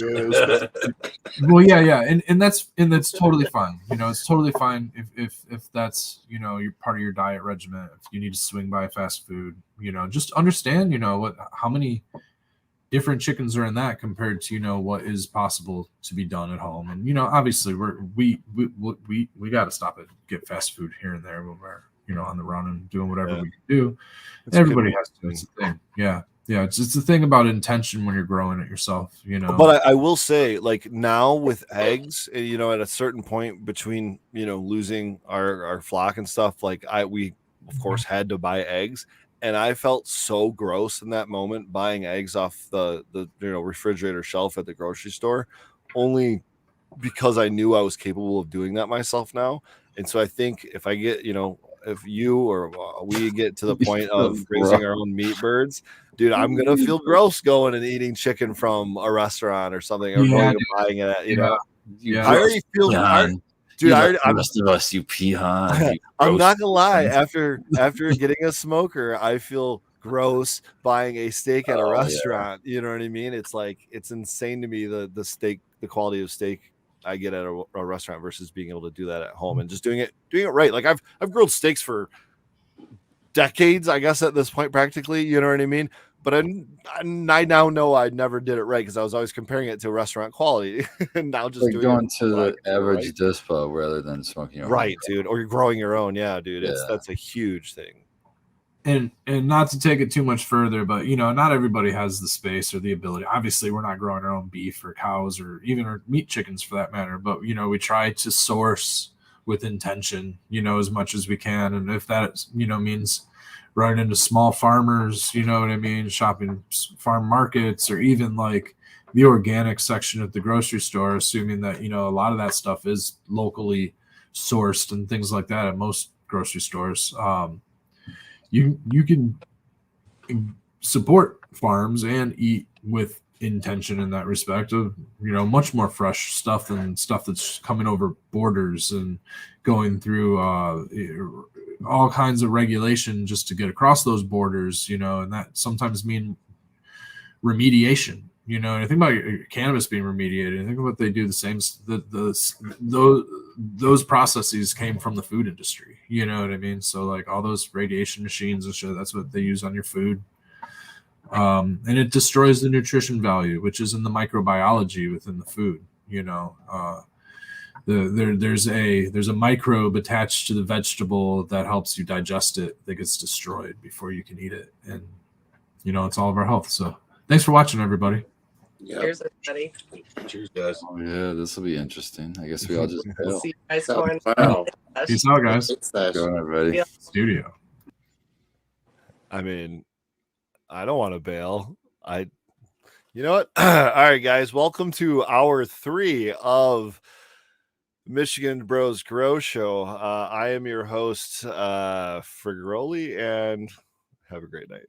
Well, yeah, and that's totally fine. It's totally fine if that's you're part of your diet regimen. If you need to swing by fast food, just understand how many different chickens are in that compared to what is possible to be done at home. And obviously we got to stop it, get fast food here and there when we're on the run and doing whatever we can do. Everybody has to. It's a thing. Yeah, it's the thing about intention when you're growing it yourself. But I will say, like, now with eggs, at a certain point between losing our flock and stuff, like we of course had to buy eggs. And I felt so gross in that moment buying eggs off the refrigerator shelf at the grocery store, only because I knew I was capable of doing that myself now. And so I think if I get, if you or we get to the point of raising our own meat birds, dude, I'm gonna feel gross going and eating chicken from a restaurant or something, or going and buying it. I already feel. Dude, the rest of us, you peon. I'm not gonna lie. After getting a smoker, I feel gross buying a steak at a restaurant. Yeah. You know what I mean? It's like, it's insane to me the steak, the quality of steak I get at a restaurant versus being able to do that at home and just doing it right. Like I've grilled steaks for decades, I guess, at this point, practically. You know what I mean? But I now know I never did it right because I was always comparing it to restaurant quality, and now just doing going to the average dispo rather than smoking your own. Dude, or you're growing your own. Yeah, dude, that's a huge thing. And not to take it too much further, but not everybody has the space or the ability. Obviously, we're not growing our own beef or cows or even our meat chickens for that matter. But we try to source with intention, as much as we can, and if that means running into small farmers, you know what I mean, shopping farm markets, or even like the organic section at the grocery store, assuming that, a lot of that stuff is locally sourced and things like that. And most grocery stores. You can support farms and eat with intention in that respect of, you know, much more fresh stuff than stuff that's coming over borders and going through all kinds of regulation just to get across those borders, you know, and that sometimes mean remediation, you know. And I think about cannabis being remediated. I think what they do the same. Those processes came from the food industry. You know what I mean? So like all those radiation machines and shit, that's what they use on your food. And it destroys the nutrition value, which is in the microbiology within the food. You know, there's a microbe attached to the vegetable that helps you digest it that gets destroyed before you can eat it, and you know, it's all of our health. So thanks for watching, everybody. Yeah. Cheers, everybody. Cheers, guys. Oh yeah, this will be interesting. I guess we all just bail. See you guys tomorrow. Wow. Peace out, guys. It's that. Go on, everybody. Yeah. Studio. I mean, I don't want to bail. You know what? All right, guys. Welcome to hour 3 of Michigan Bros Grow Show. I am your host, Frigroli, and have a great night.